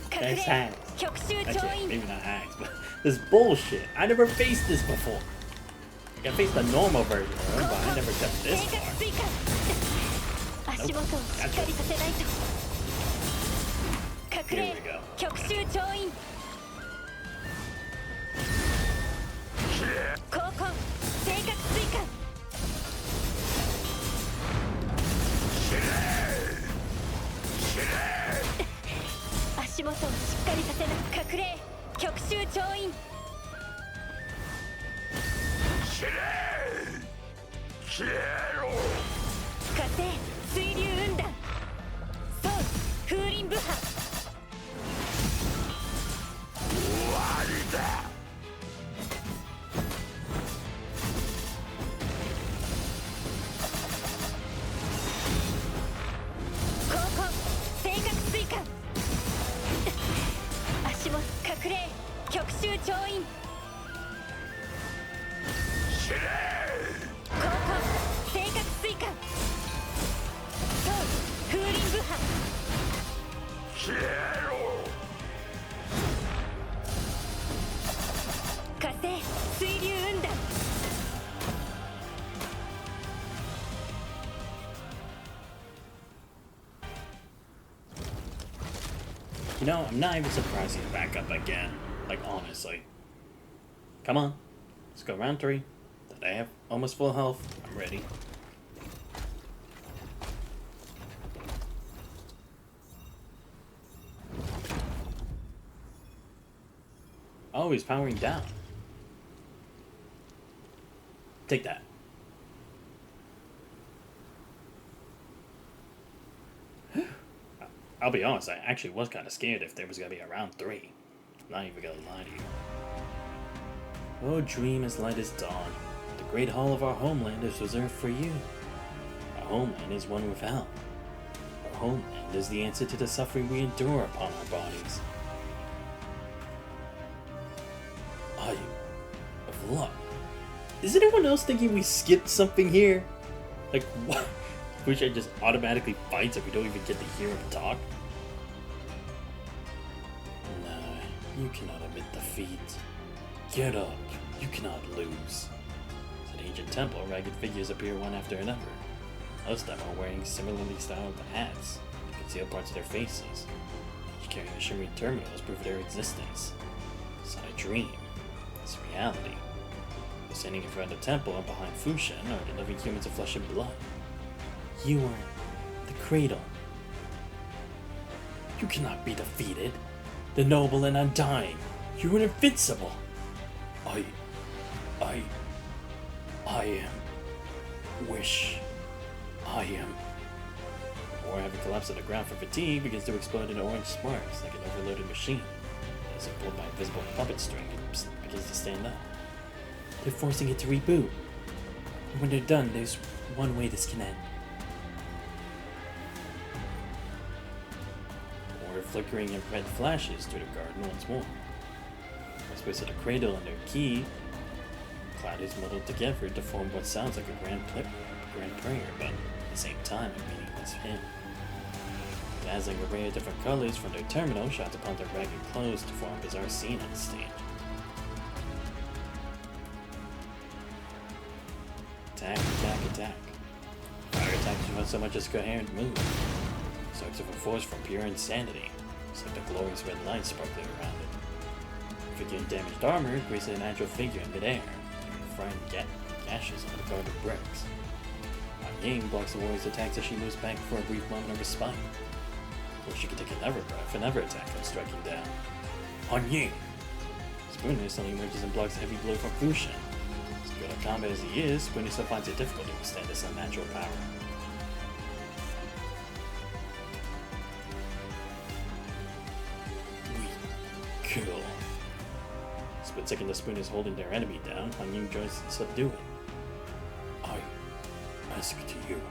That's hacks. Okay, maybe not hacks, but this bullshit. I never faced this before. Like, I faced the normal version of him, but I never got this far. Nope. Gotcha. Here we go. 習調印交換正確追加ソウル風林武波火星水流雲弾 You know, I'm not even surprised he's back up again. Like, honestly. Come on. Let's go round 3. Did I have almost full health? I'm ready. Oh, he's powering down. Take that. I'll be honest, I actually was kind of scared if there was going to be a round 3. I'm not even going to lie to you. Oh, dream as light as dawn. The great hall of our homeland is reserved for you. Our homeland is one with hell. Our homeland is the answer to the suffering we endure upon our bodies. Eye of luck. Is anyone else thinking we skipped something here? Like, what? Fushan just automatically fights if we don't even get to hear him talk? No, you cannot admit defeat. Get up, you cannot lose. At ancient temple, ragged figures appear one after another. Most of them are wearing similarly styled hats to conceal parts of their faces, each carrying a shimmering terminal as proof of their existence. It's not a dream, it's reality. They're standing in front of the temple, and behind Fushan are the living humans of flesh and blood. You are the cradle. You cannot be defeated. The noble and undying. You are invincible. I am. Or having collapsed on the ground for fatigue begins to explode into orange sparks like an overloaded machine. As if pulled by a visible puppet string, it begins to stand up. They're forcing it to reboot. And when they're done, there's one way this can end. Or flickering in red flashes through the garden once more. The space of the cradle and their key cloud is muddled together to form what sounds like a grand prayer, but at the same time a meaningless hymn. Dazzling array of different colors from their terminal shot upon their ragged clothes to form a bizarre scene on the stage. Attack, attack, attack. Fire attacks without so much as a coherent move. Strikes of a force from pure insanity. It's like the glorious red light sparkling around it. Figure in damaged armor graces an agile figure in midair, frying gashes on the guarded bricks. Ying blocks the warrior's attacks as she moves back for a brief moment of respite. Or she can take another breath, another attack comes striking down. On Ying! Spooner suddenly emerges and blocks a heavy blow from Fushan. Skilled at combat as he is, Spooner still finds it difficult to withstand this unnatural power. We kill. Split second the Spooner is holding their enemy down, Han Ying joins to subdue it. I ask to you.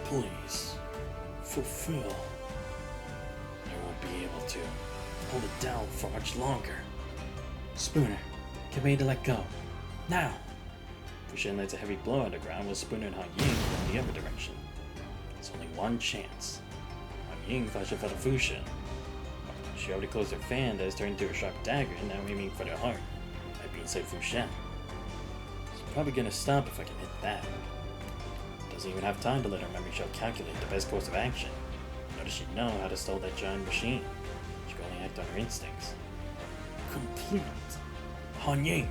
Please, fulfill. I won't be able to hold it down for much longer. Spooner, get ready to let go. Now! Fushan lights a heavy blow on the ground while Spooner and Han Ying go in the other direction. There's only one chance. Han Ying flashes out of Fushan. She already closed her fan that has turned into a sharp dagger and now aiming for their heart. Might be inside Fushan. She's probably gonna stop if I can hit that. Doesn't even have time to let her memory shell calculate the best course of action. Nor does she know how to stall that giant machine. She can only act on her instincts. Complete. Han Ying!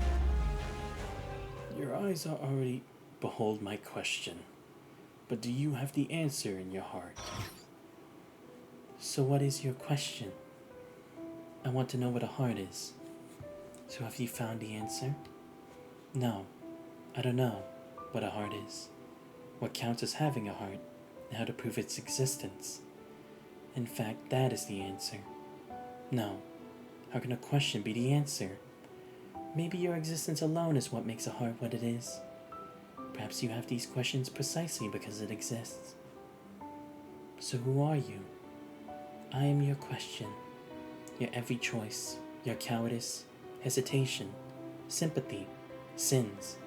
Your eyes are already... Behold my question. But do you have the answer in your heart? So what is your question? I want to know what a heart is. So have you found the answer? No, I don't know what a heart is. What counts as having a heart, and how to prove its existence. In fact, that is the answer. No, how can a question be the answer? Maybe your existence alone is what makes a heart what it is. Perhaps you have these questions precisely because it exists. So who are you? I am your question, your every choice, your cowardice, hesitation, sympathy, sins,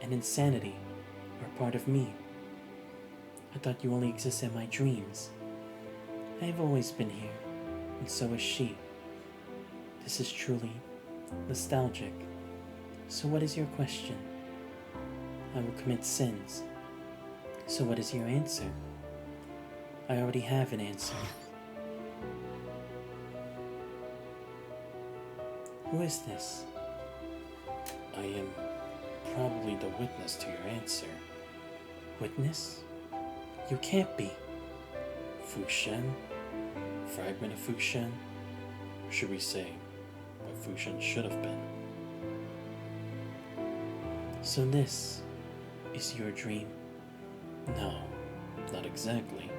and insanity are part of me. I thought you only existed in my dreams. I have always been here, and so is she. This is truly nostalgic. So what is your question? I will commit sins. So what is your answer? I already have an answer. Who is this? I am probably the witness to your answer. Witness? You can't be. Fushen? Fragment of Fushen? Or should we say, what Fushen should have been? So this is your dream? No, not exactly.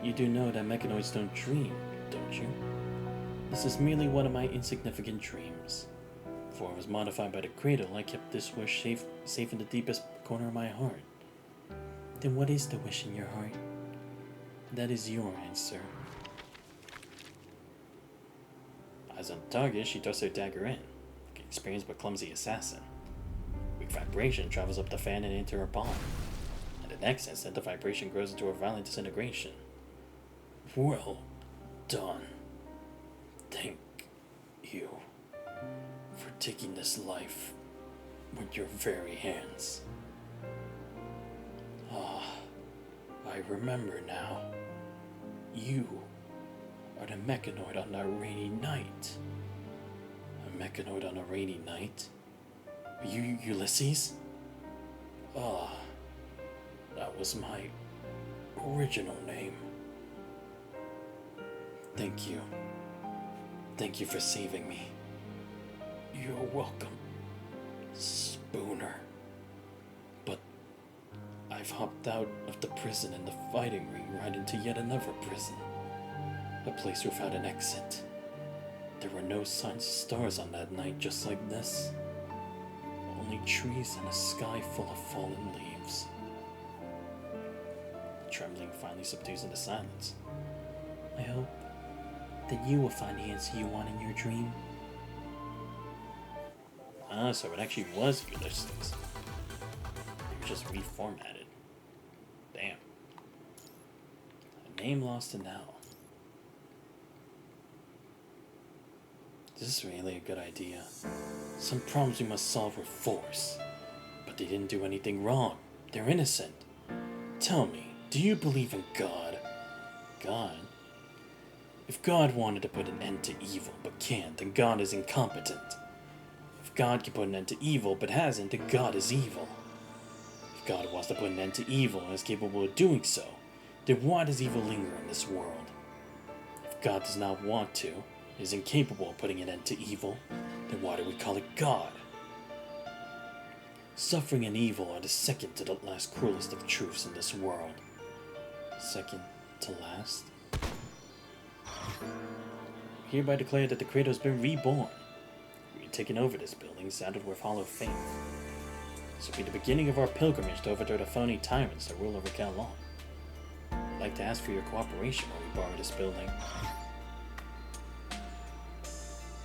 You do know that mechanoids don't dream, don't you? This is merely one of my insignificant dreams. Before I was modified by the cradle, I kept this wish safe in the deepest corner of my heart. Then what is the wish in your heart? That is your answer. As on target, she thrusts her dagger in, like an experienced but clumsy assassin. Weak vibration travels up the fan and into her palm. And the next instant, the vibration grows into a violent disintegration. Well done. Thank you for taking this life with your very hands. Ah, I remember now. You are the mechanoid on that rainy night. A mechanoid on a rainy night? You Ulysses? Ah, that was my original name. Thank you. Thank you for saving me. You're welcome, Spooner. But I've hopped out of the prison and the fighting ring right into yet another prison. A place without an exit. There were no signs of stars on that night just like this. Only trees and a sky full of fallen leaves. The trembling finally subdues into silence. I hope that you will find the answer you want in your dream. Ah, so it actually was Ulysses. They were just reformatted. Damn. A name lost and now. This is really a good idea. Some problems we must solve with force. But they didn't do anything wrong. They're innocent. Tell me, do you believe in God? God? If God wanted to put an end to evil but can't, then God is incompetent. If God can put an end to evil but hasn't, then God is evil. If God wants to put an end to evil and is capable of doing so, then why does evil linger in this world? If God does not want to, is incapable of putting an end to evil, then why do we call it God? Suffering and evil are the second to the last cruelest of truths in this world. Second to last? Hereby declare that the Creator has been reborn. We have taken over this building, saddled with hollow faith. This will be the beginning of our pilgrimage to overthrow the phony tyrants that rule over Kalon. I'd like to ask for your cooperation while we borrow this building.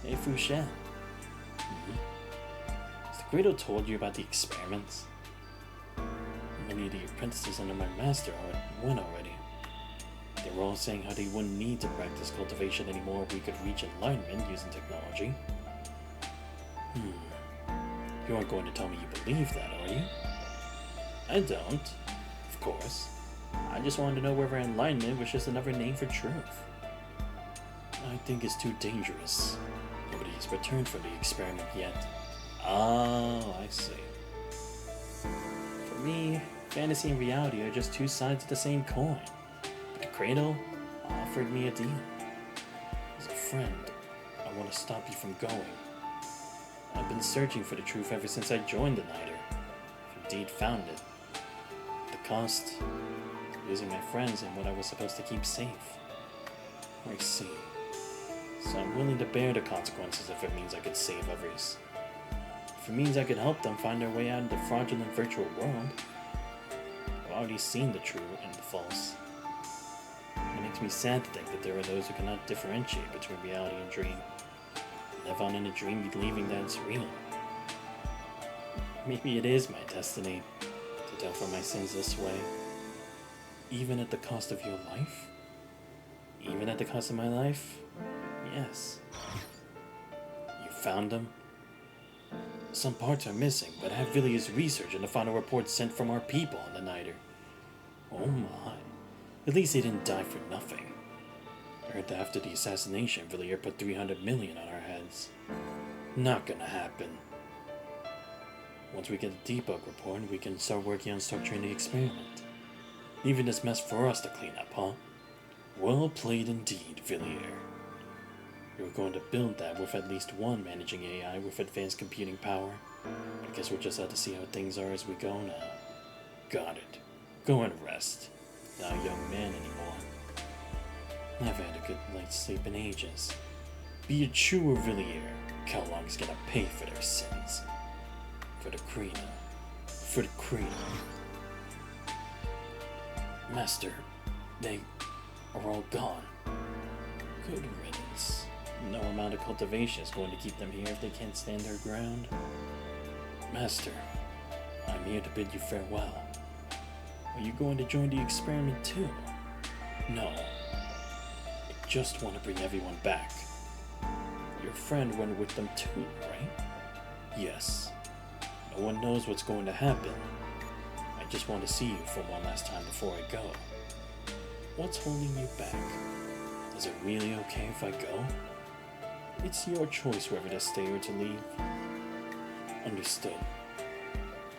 Hey, Fushen. Has the Creator told you about the experiments? Many of the apprentices under my master went already. They were all saying how they wouldn't need to practice cultivation anymore if we could reach enlightenment using technology. You aren't going to tell me you believe that, are you? I don't, of course. I just wanted to know whether enlightenment was just another name for truth. I think it's too dangerous. Nobody has returned from the experiment yet. Oh, I see. For me, fantasy and reality are just two sides of the same coin. But the Cradle offered me a deal. As a friend, I want to stop you from going. I've been searching for the truth ever since I joined the Niter. I've indeed found it. The cost, losing my friends and what I was supposed to keep safe. I see. So I'm willing to bear the consequences if it means I could save others. If it means I could help them find their way out of the fraudulent virtual world, I've already seen the true and the false. It makes me sad to think that there are those who cannot differentiate between reality and dream. Live on in a dream believing that it's real. Maybe it is my destiny to die for my sins this way. Even at the cost of your life? Even at the cost of my life? Yes. You found them? Some parts are missing, but I have Villiers' research and the final report sent from our people on the Niter. Oh my. At least they didn't die for nothing. I heard that after the assassination, Villiers put 300 million on our heads. Not gonna happen. Once we get the debug report, we can start working on structuring the experiment. Leaving this mess for us to clean up, huh? Well played indeed, Villiers. We were going to build that with at least one managing AI with advanced computing power. I guess we'll just have to see how things are as we go now. Got it. Go and rest. Not a young man anymore. I've had a good night's sleep in ages. Be it true or Villiers, Kellogg's gonna pay for their sins. For the Krina. For the Krina. Master, they are all gone. Good riddance. No amount of cultivation is going to keep them here if they can't stand their ground. Master, I'm here to bid you farewell. Are you going to join the experiment too? No. I just want to bring everyone back. Your friend went with them too, right? Yes. No one knows what's going to happen. I just want to see you for one last time before I go. What's holding you back? Is it really okay if I go? It's your choice whether to stay or to leave. Understood.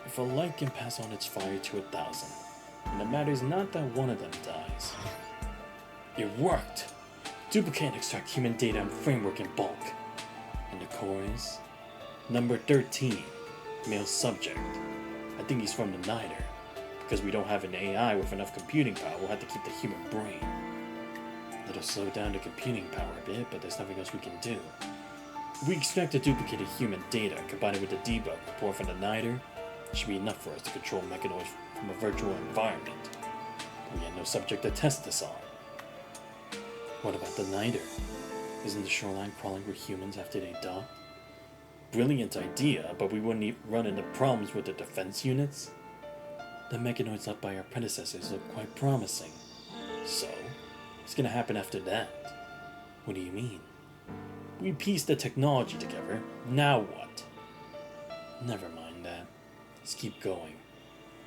If a light can pass on its fire to 1,000, and it matters not that one of them dies. It worked! Duplicate and extract human data and framework in bulk. And the core is? Number 13, male subject. I think he's from the Niter. Because we don't have an AI with enough computing power, we'll have to keep the human brain. That'll slow down the computing power a bit, but there's nothing else we can do. If we extract the duplicated human data, combine it with the debug report from the Niter, it should be enough for us to control mechanoids from a virtual environment. We had no subject to test this on. What about the Niter? Isn't the shoreline crawling with humans after they dock? Brilliant idea, but we wouldn't run into problems with the defense units. The mechanoids left by our predecessors look quite promising. So, what's gonna happen after that? What do you mean? We pieced the technology together, now what? Never mind that. Let's keep going.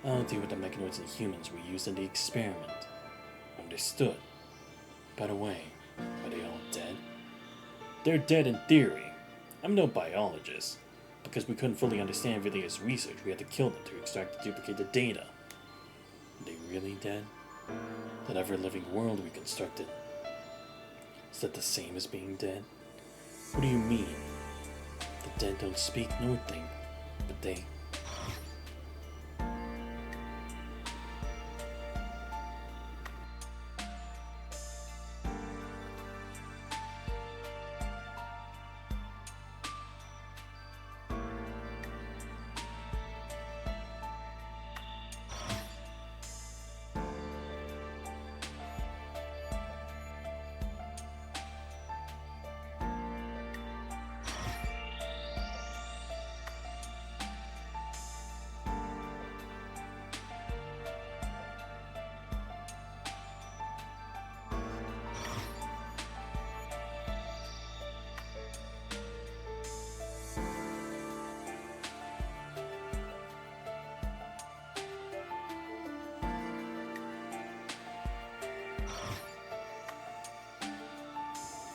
I'll deal with the mechanoids and humans we used in the experiment. Understood. By the way, are they all dead? They're dead in theory. I'm no biologist. Because we couldn't fully understand Villiers' research, we had to kill them to extract and duplicate the data. Are they really dead? That ever-living world we constructed, is that the same as being dead? What do you mean? The dead don't speak nor think, but they...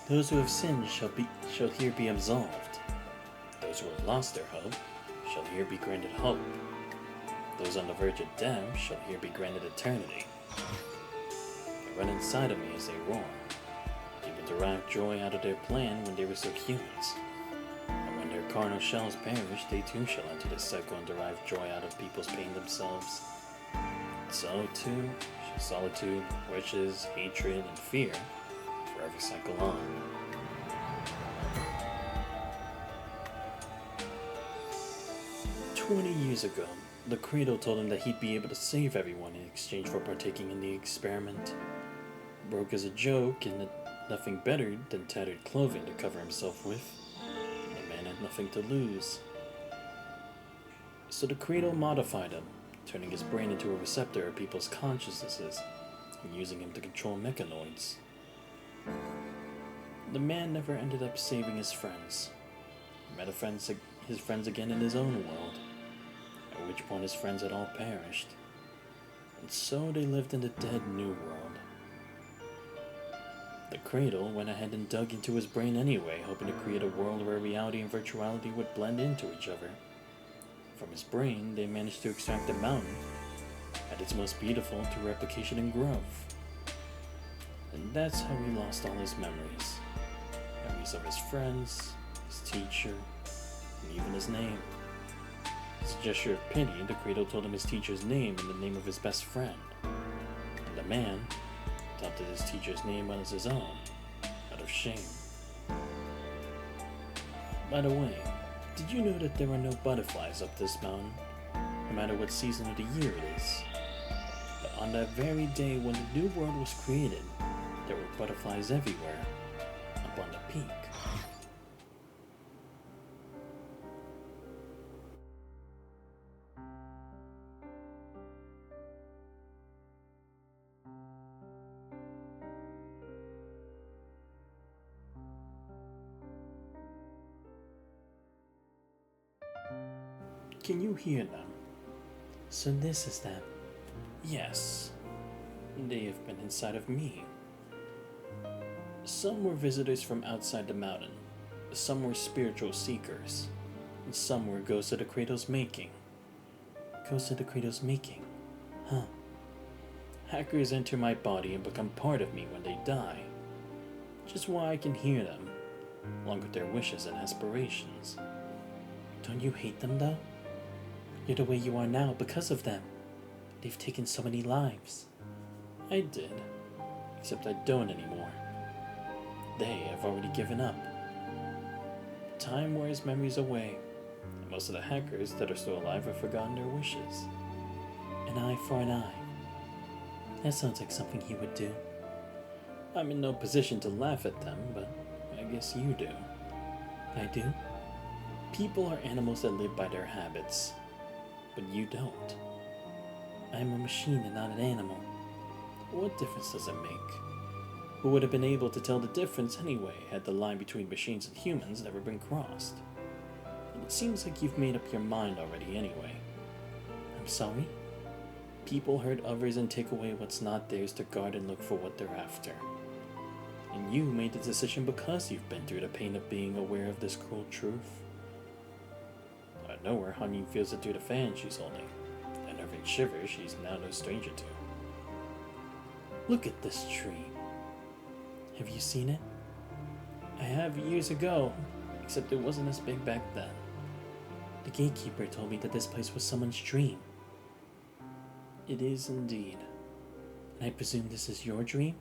Those who have sinned shall here be absolved. Those who have lost their hope shall here be granted hope. Those on the verge of death shall here be granted eternity. They run inside of me as they roar. People derive joy out of their plan when they were still humans. And when their carnal shells perish, they too shall enter this cycle and derive joy out of people's pain themselves. So too shall solitude, wishes, hatred, and fear forever cycle on. 20 years ago, the Cradle told him that he'd be able to save everyone in exchange for partaking in the experiment. Broke as a joke and had nothing better than tattered clothing to cover himself with. The man had nothing to lose. So the Cradle modified him, turning his brain into a receptor of people's consciousnesses and using him to control mechanoids. The man never ended up saving his friends. He met his friends again in his own world, at which point his friends had all perished. And so they lived in the dead new world. The Cradle went ahead and dug into his brain anyway, hoping to create a world where reality and virtuality would blend into each other. From his brain, they managed to extract a mountain, at its most beautiful, to replication and growth. And that's how he lost all his memories. Memories of his friends, his teacher, and even his name. As a gesture of pity, the Cradle told him his teacher's name and the name of his best friend. And the man adopted his teacher's name as his own, out of shame. By the way, did you know that there are no butterflies up this mountain, no matter what season of the year it is? But on that very day when the new world was created, there were butterflies everywhere, up on the peak. Can you hear them? So this is them. Yes, they have been inside of me. Some were visitors from outside the mountain, some were spiritual seekers, and some were ghosts of the Cradle's making. Ghosts of the Cradle's making? Huh. Hackers enter my body and become part of me when they die, just why I can hear them, along with their wishes and aspirations. Don't you hate them though? You're the way you are now because of them. They've taken so many lives. I did, except I don't anymore. They have already given up. Time wears memories away, and most of the hackers that are still alive have forgotten their wishes. An eye for an eye. That sounds like something he would do. I'm in no position to laugh at them, but I guess you do. I do? People are animals that live by their habits, but you don't. I'm a machine and not an animal. What difference does it make? Who would have been able to tell the difference anyway had the line between machines and humans never been crossed? And it seems like you've made up your mind already anyway. I'm sorry? People hurt others and take away what's not theirs to guard and look for what they're after. And you made the decision because you've been through the pain of being aware of this cruel truth. I know where Hanyu feels it through the fan she's holding, and every shiver she's now no stranger to. Look at this tree. Have you seen it? I have years ago, except it wasn't as big back then. The gatekeeper told me that this place was someone's dream. It is indeed. And I presume this is your dream?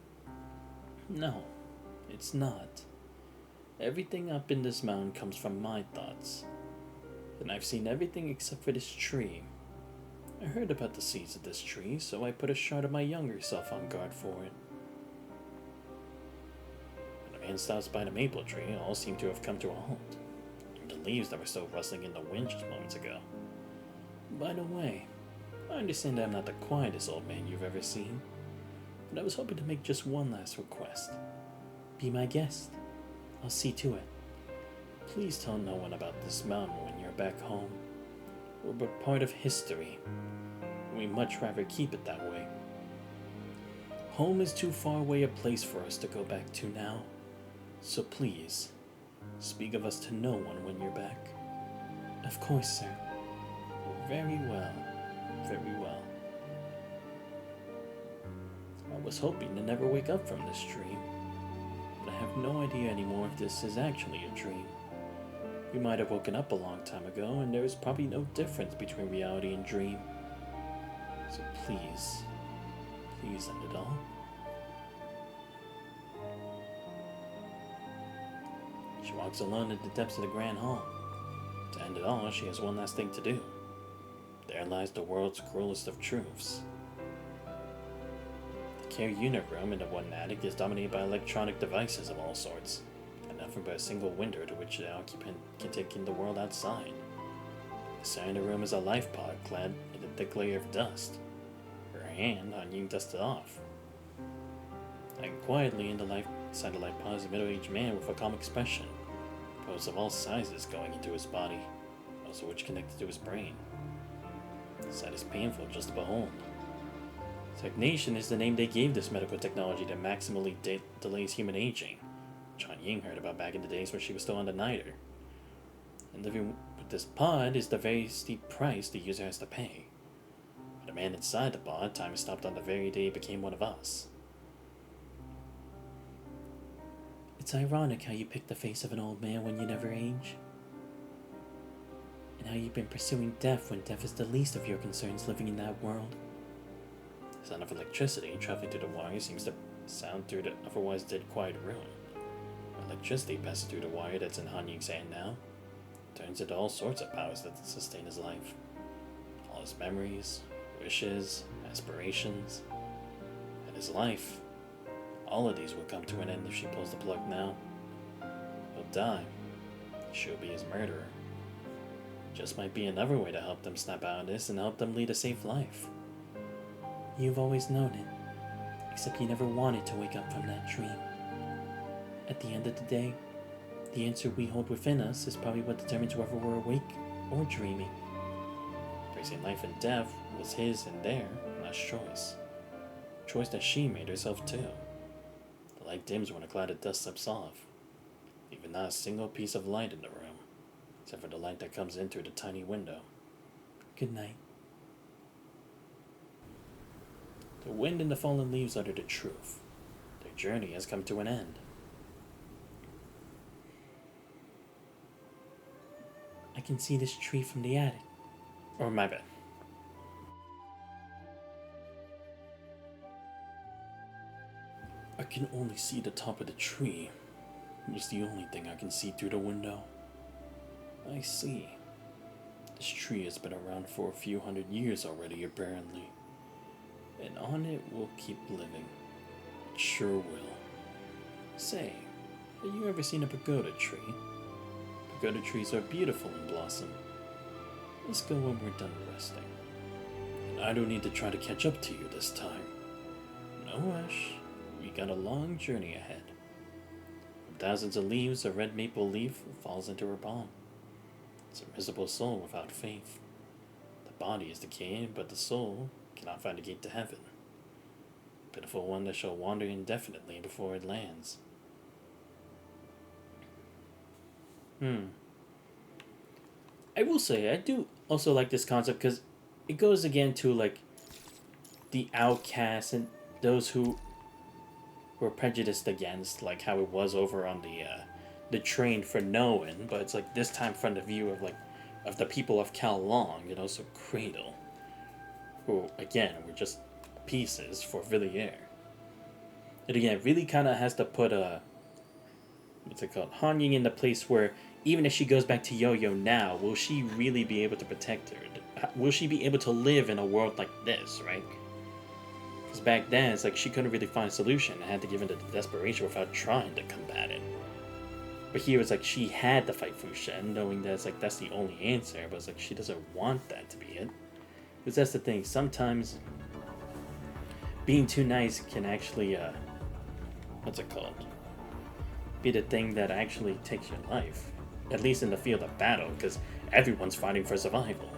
No, it's not. Everything up in this mountain comes from my thoughts. And I've seen everything except for this tree. I heard about the seeds of this tree, so I put a shard of my younger self on guard for it. When the man stops by the maple tree, all seem to have come to a halt. And the leaves that were still rustling in the wind just moments ago. By the way, I understand I'm not the quietest old man you've ever seen, but I was hoping to make just one last request. Be my guest. I'll see to it. Please tell no one about this mountain when you're back home. We're but part of history. We'd much rather keep it that way. Home is too far away a place for us to go back to now. So please, speak of us to no one when you're back. Of course, sir. Very well. Very well. I was hoping to never wake up from this dream, but I have no idea anymore if this is actually a dream. We might have woken up a long time ago, and there is probably no difference between reality and dream. So please, please end it all. She walks alone in the depths of the Grand Hall. To end it all, she has one last thing to do. There lies the world's cruelest of truths. The care unit room in the one attic is dominated by electronic devices of all sorts, and nothing but a single window to which the occupant can take in the world outside. The center of the room is a life pod clad in a thick layer of dust. Her hand on Ying dusted off. And quietly in the inside the life pod is a middle-aged man with a calm expression, probes of all sizes going into his body, most of which connected to his brain. The sight is painful just to behold. Technetium is the name they gave this medical technology that maximally delays human aging, which Han Ying heard about back in the days when she was still on the Niter. And living with this pod is the very steep price the user has to pay. For the man inside the pod, time is stopped on the very day he became one of us. It's ironic how you pick the face of an old man when you never age. And how you've been pursuing death when death is the least of your concerns living in that world. The sound of electricity traveling through the wire seems to sound through the otherwise dead quiet room. Electricity passes through the wire that's in Han Ying's hand now, turns into all sorts of powers that sustain his life. All his memories, wishes, aspirations, and his life. All of these will come to an end if she pulls the plug now. He'll die. She'll be his murderer. Just might be another way to help them snap out of this and help them lead a safe life. You've always known it, except you never wanted to wake up from that dream. At the end of the day, the answer we hold within us is probably what determines whether we're awake or dreaming. Facing life and death was his and their last choice. A choice that she made herself too. The light dims when a cloud of dust slips off, leaving not a single piece of light in the room, except for the light that comes in through the tiny window. Good night. The wind and the fallen leaves utter the truth. Their journey has come to an end. I can see this tree from the attic. Or my bad. I can only see the top of the tree. It's the only thing I can see through the window. I see. This tree has been around for a few hundred years already, apparently. And on it we'll keep living. It sure will. Say, have you ever seen a pagoda tree? Pagoda trees are beautiful in blossom. Let's go when we're done resting. And I don't need to try to catch up to you this time. No rush. We got a long journey ahead. From thousands of leaves, a red maple leaf falls into her palm. It's a miserable soul without faith. The body is decaying, but the soul cannot find a gate to heaven. A pitiful one that shall wander indefinitely before it lands. I will say, I do also like this concept because it goes again to like the outcasts and those who were prejudiced against, like how it was over on the train for Noan, but it's like this time from the view of the people of Cal Long, you know, so Cradle, who again were just pieces for Villiers. And again, it really kind of has to put Han Ying in the place where even if she goes back to Yo-Yo now, will she really be able to protect her? Will she be able to live in a world like this, right? Because back then, it's like she couldn't really find a solution and had to give in to desperation without trying to combat it. But here it's like she had to fight Fu Shen, knowing that it's like that's the only answer, but it's like she doesn't want that to be it. Because that's the thing, sometimes being too nice can actually, be the thing that actually takes your life. At least in the field of battle, because everyone's fighting for survival.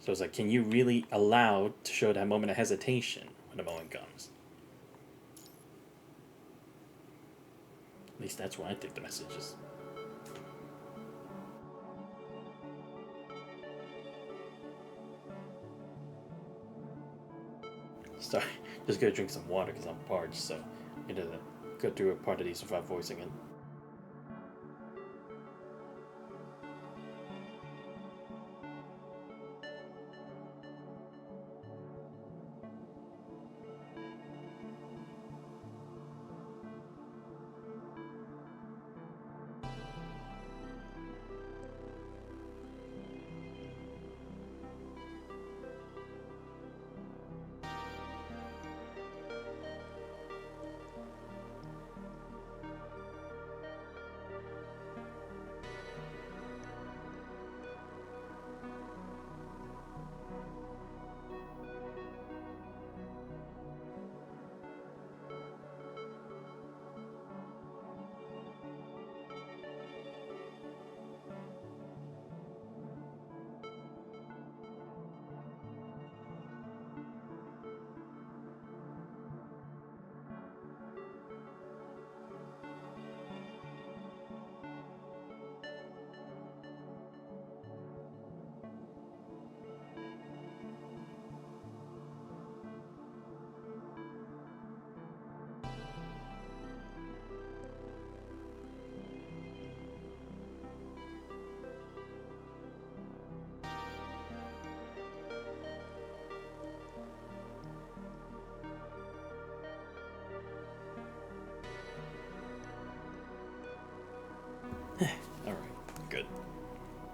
So it's like, can you really allow to show that moment of hesitation when the moment comes? At least that's why I think the message is. Sorry, just gotta drink some water because I'm parched, so I'm gonna go through a part of these without voicing it.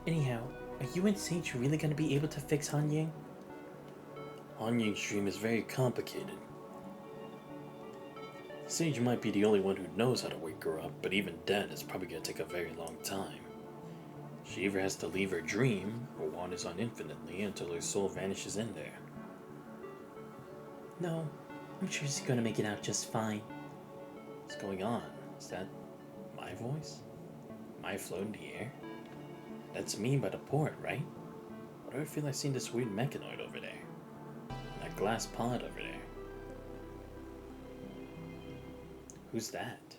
Anyhow, are you and Sage really gonna be able to fix Han Ying? Han Ying's dream is very complicated. Sage might be the only one who knows how to wake her up, but even then, it's probably gonna take a very long time. She either has to leave her dream, or wanders on infinitely until her soul vanishes in there. No, I'm sure she's gonna make it out just fine. What's going on? Is that my voice? Am I floating in the air? That's me by the port, right? Why do I feel like seeing this weird mechanoid over there? That glass pod over there. Who's that?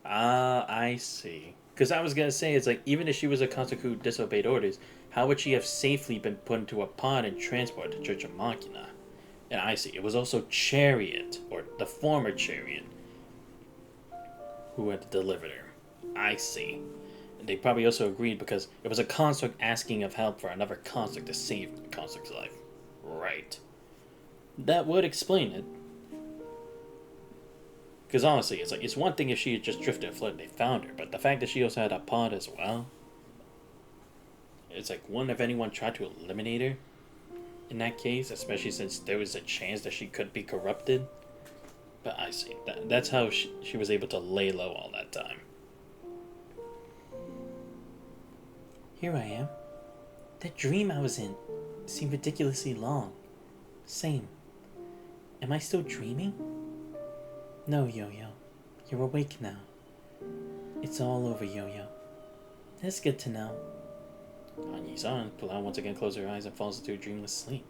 Ah, I see. Because I was gonna say, it's like, even if she was a consort who disobeyed orders, how would she have safely been put into a pod and transported to Church of Machina? And I see, it was also Chariot, or the former Chariot, who had delivered her. I see. And they probably also agreed because it was a consort asking of help for another consort to save the consort's life. Right. That would explain it. Because honestly, it's like, it's one thing if she had just drifted afloat and they found her, but the fact that she also had a pod as well, it's like, wouldn't have anyone tried to eliminate her in that case, especially since there was a chance that she could be corrupted? But I see. That's how she was able to lay low all that time. Here I am. That dream I was in seemed ridiculously long. Same. Am I still dreaming? No, Yo-Yo. You're awake now. It's all over, Yo-Yo. That's good to know. On Yizan, Pulau once again closes her eyes and falls into a dreamless sleep.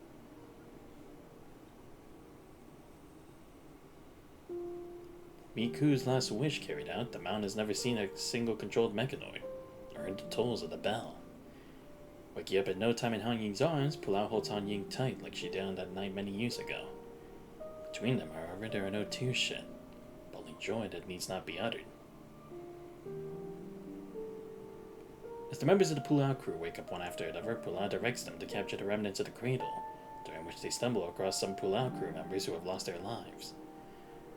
Miku's last wish carried out, the mountain has never seen a single controlled mechanoid, or heard the tolls of the bell. Waking up at no time in Han Ying's arms, Pulau holds Han Ying tight like she did on that night many years ago. Between them, however, there are no tears shed, but only joy that needs not be uttered. As the members of the Pulau crew wake up one after another, Pulau directs them to capture the remnants of the cradle, during which they stumble across some Pulau crew members who have lost their lives.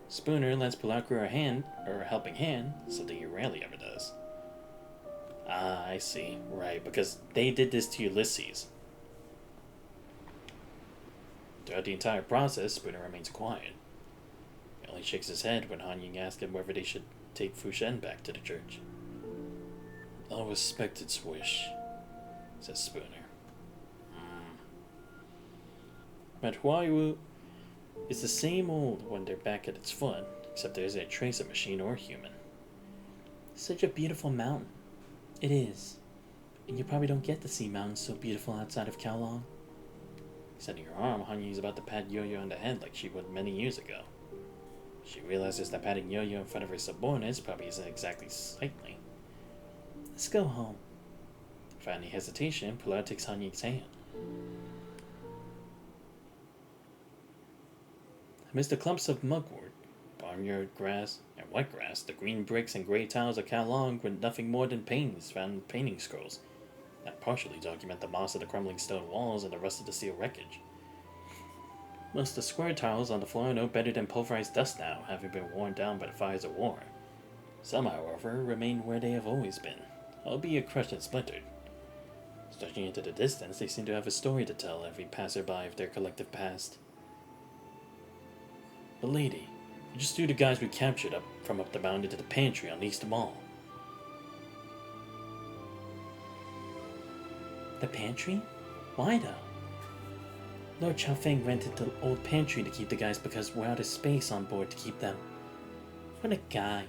Spooner lends Pulau crew a helping hand, something he rarely ever does. Ah, I see. Right, because they did this to Ulysses. Throughout the entire process, Spooner remains quiet. He only shakes his head when Han Ying asks him whether they should take Fu Shen back to the church. I'll respect its wish, says Spooner. But Huayu is the same old when they're back at its foot, except there isn't a trace of machine or human. Such a beautiful mountain. It is. And you probably don't get to see mountains so beautiful outside of Kowloon. Extending her arm, Han Ying is about to pat Yo-Yo on the head like she would many years ago. She realizes that patting Yo-Yo in front of her subordinates probably isn't exactly sightly. Let's go home. Without any hesitation, Pulau takes Han Ying's hand. Amidst the clumps of mugwort, barnyard grass, and wet grass, the green bricks and grey tiles of Kowloon were nothing more than paintings found in painting scrolls that partially document the moss of the crumbling stone walls and the rust of the steel wreckage. Most of the square tiles on the floor are no better than pulverized dust now, having been worn down by the fires of war. Some, however, remain where they have always been, albeit crushed and splintered. Stretching into the distance, they seem to have a story to tell every passerby of their collective past. But lady, you just threw the guys we captured from up the mountain into the pantry on East Mall. The pantry? Why though? Lord Chaofeng rented the old pantry to keep the guys because we're out of space on board to keep them. What a guy.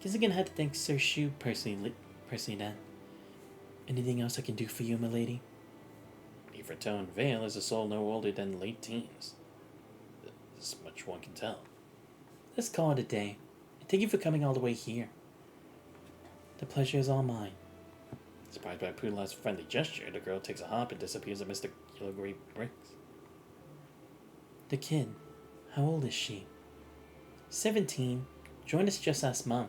Guess I'm gonna have to thank Sir Shu personally then. Anything else I can do for you, milady? Beneath her toned veil is a soul no older than late teens. This much one can tell. Let's call it a day. And thank you for coming all the way here. The pleasure is all mine. Surprised by Pudela's friendly gesture, the girl takes a hop and disappears amidst the yellow-gray bricks. The kid. How old is she? 17. Joined us just last month.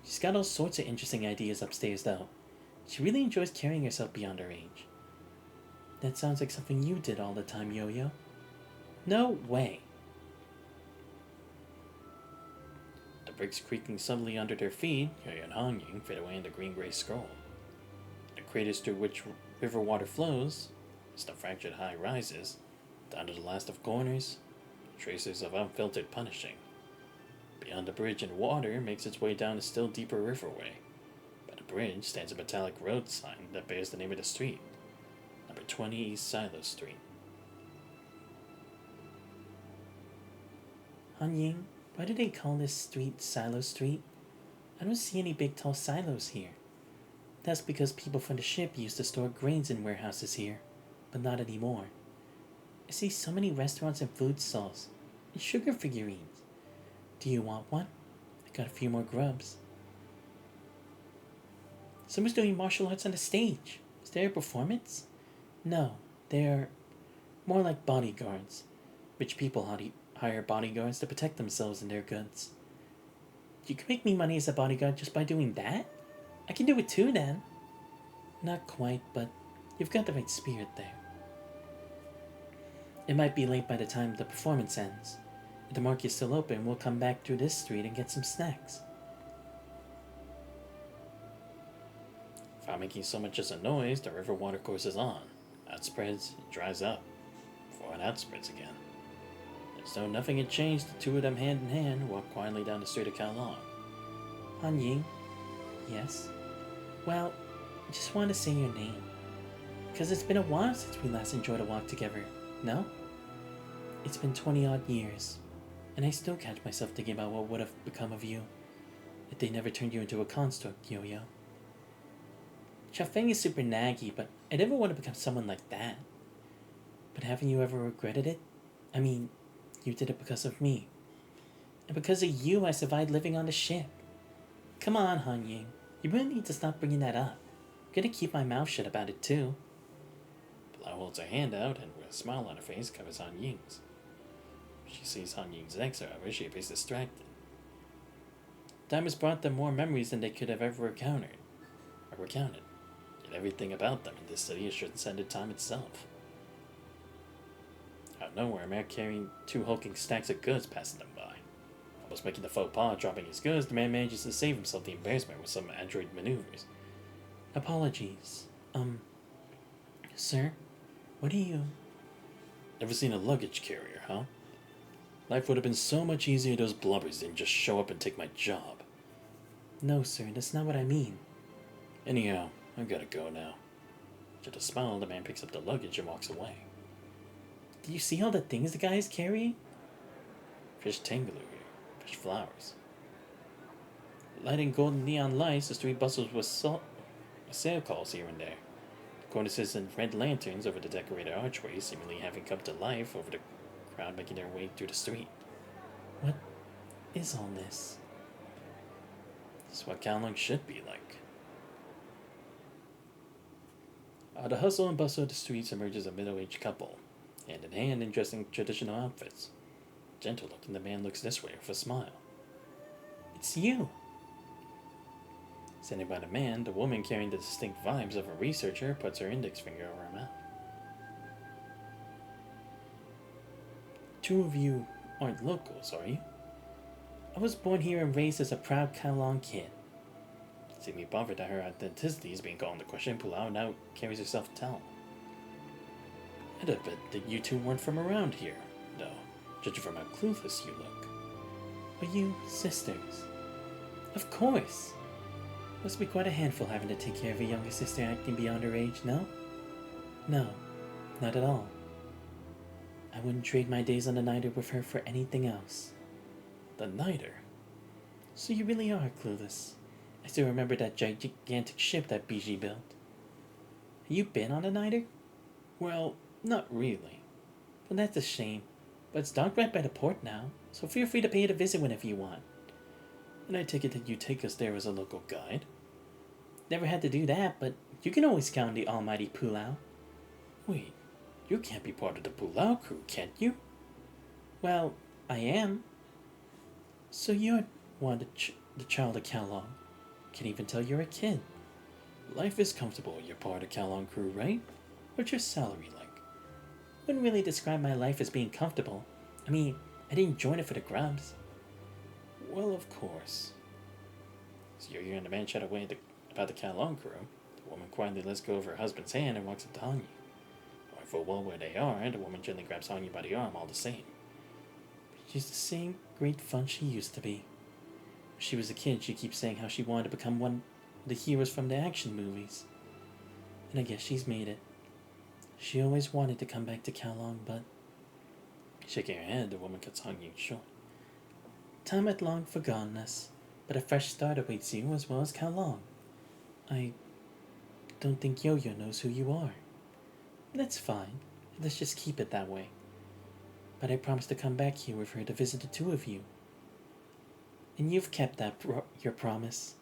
She's got all sorts of interesting ideas upstairs, though. She really enjoys carrying herself beyond her age. That sounds like something you did all the time, Yo-Yo. No way. The bricks creaking suddenly under their feet, Yoyo and Hanying fade away in the green-gray scroll. The craters through which river water flows, as the fractured high rises, down to the last of corners, traces of unfiltered punishing. Beyond the bridge and water makes its way down a still deeper riverway. By the bridge stands a metallic road sign that bears the name of the street, number 20 East Silo Street. Hanying, why do they call this street Silo Street? I don't see any big tall silos here. That's because people from the ship used to store grains in warehouses here, but not anymore. I see so many restaurants and food stalls, and sugar figurines. Do you want one? I got a few more grubs. Someone's doing martial arts on the stage. Is there a performance? No, they're more like bodyguards. Rich people hire bodyguards to protect themselves and their goods. You can make me money as a bodyguard just by doing that? I can do it too then. Not quite, but you've got the right spirit there. It might be late by the time the performance ends. If the market's still open, we'll come back through this street and get some snacks. Without making so much as a noise, the river water courses on. Outspreads, it dries up, before it outspreads again. As though nothing had changed, the two of them hand in hand walk quietly down the street of Kowloon. Hanying? Yes? Well, I just want to say your name. Because it's been a while since we last enjoyed a walk together, no? It's been 20 odd years, and I still catch myself thinking about what would have become of you if they never turned you into a construct, Yo-Yo. Xiaofeng is super naggy, but I never want to become someone like that. But haven't you ever regretted it? I mean, you did it because of me. And because of you, I survived living on the ship. Come on, Hanying. You really need to stop bringing that up. I'm gonna keep my mouth shut about it too. Blau holds her hand out and with a smile on her face covers Hanying's. She sees Hanying's ex, however, she appears distracted. Time has brought them more memories than they could have ever recounted. Yet everything about them in this city has transcended time itself. Out of nowhere, a man carrying two hulking stacks of goods passes them by. Almost making the faux pas dropping his goods, the man manages to save himself the embarrassment with some adroit maneuvers. Apologies. Sir? What do you... Never seen a luggage carrier, huh? Life would have been so much easier if those blubbers didn't just show up and take my job. No, sir, that's not what I mean. Anyhow, I've gotta go now. With a smile, the man picks up the luggage and walks away. Do you see all the things the guy is carrying? Fish tangle here. Fish flowers. Lighting golden neon lights, the street bustles with sale calls here and there. The cornices and red lanterns over the decorated archways seemingly having come to life over the crowd making their way through the street. What is all this? This is what Kowloon should be like. Out of the hustle and bustle of the streets emerges a middle-aged couple, hand in hand and dressed in traditional outfits. Gentle looking, the man looks this way with a smile. It's you! Standing by the man, the woman carrying the distinct vibes of a researcher puts her index finger over her mouth. Two of you aren't locals, are you? I was born here and raised as a proud Kowloon kid. Seemingly bothered that her authenticity is being called into question, Pulau now carries herself to tell. I'd have bet that you two weren't from around here, though, judging from how clueless you look. Are you sisters? Of course! Must be quite a handful having to take care of a younger sister acting beyond her age, no? No, not at all. I wouldn't trade my days on the Niter with her for anything else. The Niter? So you really are clueless. I still remember that gigantic ship that BG built. Have you been on a Niter? Well, not really. Well, that's a shame. But it's docked right by the port now, so feel free to pay it a visit whenever you want. And I take it that you take us there as a local guide? Never had to do that, but you can always count on the almighty Pulau. Wait, you can't be part of the Pulau crew, can't you? Well, I am. So you're the child of Kowloon. Can't even tell you're a kid. Life is comfortable, you're part of Kowloon crew, right? What's your salary like? Wouldn't really describe my life as being comfortable. I mean, I didn't join it for the grubs. Well, of course. So Yo-Yo and the man chat away about the Kalon crew. The woman quietly lets go of her husband's hand and walks up to Hanyu. Knowing full well where they are, the woman gently grabs Hanyu by the arm all the same. She's the same great fun she used to be. When she was a kid, she keeps saying how she wanted to become one of the heroes from the action movies. And I guess she's made it. She always wanted to come back to Kalong, but... Shaking her head, the woman cuts Hanyu short. Time had long forgotten us, but a fresh start awaits you as well as Kalong. I don't think Yo-Yo knows who you are. That's fine. Let's just keep it that way. But I promised to come back here with her to visit the two of you. And you've kept your promise.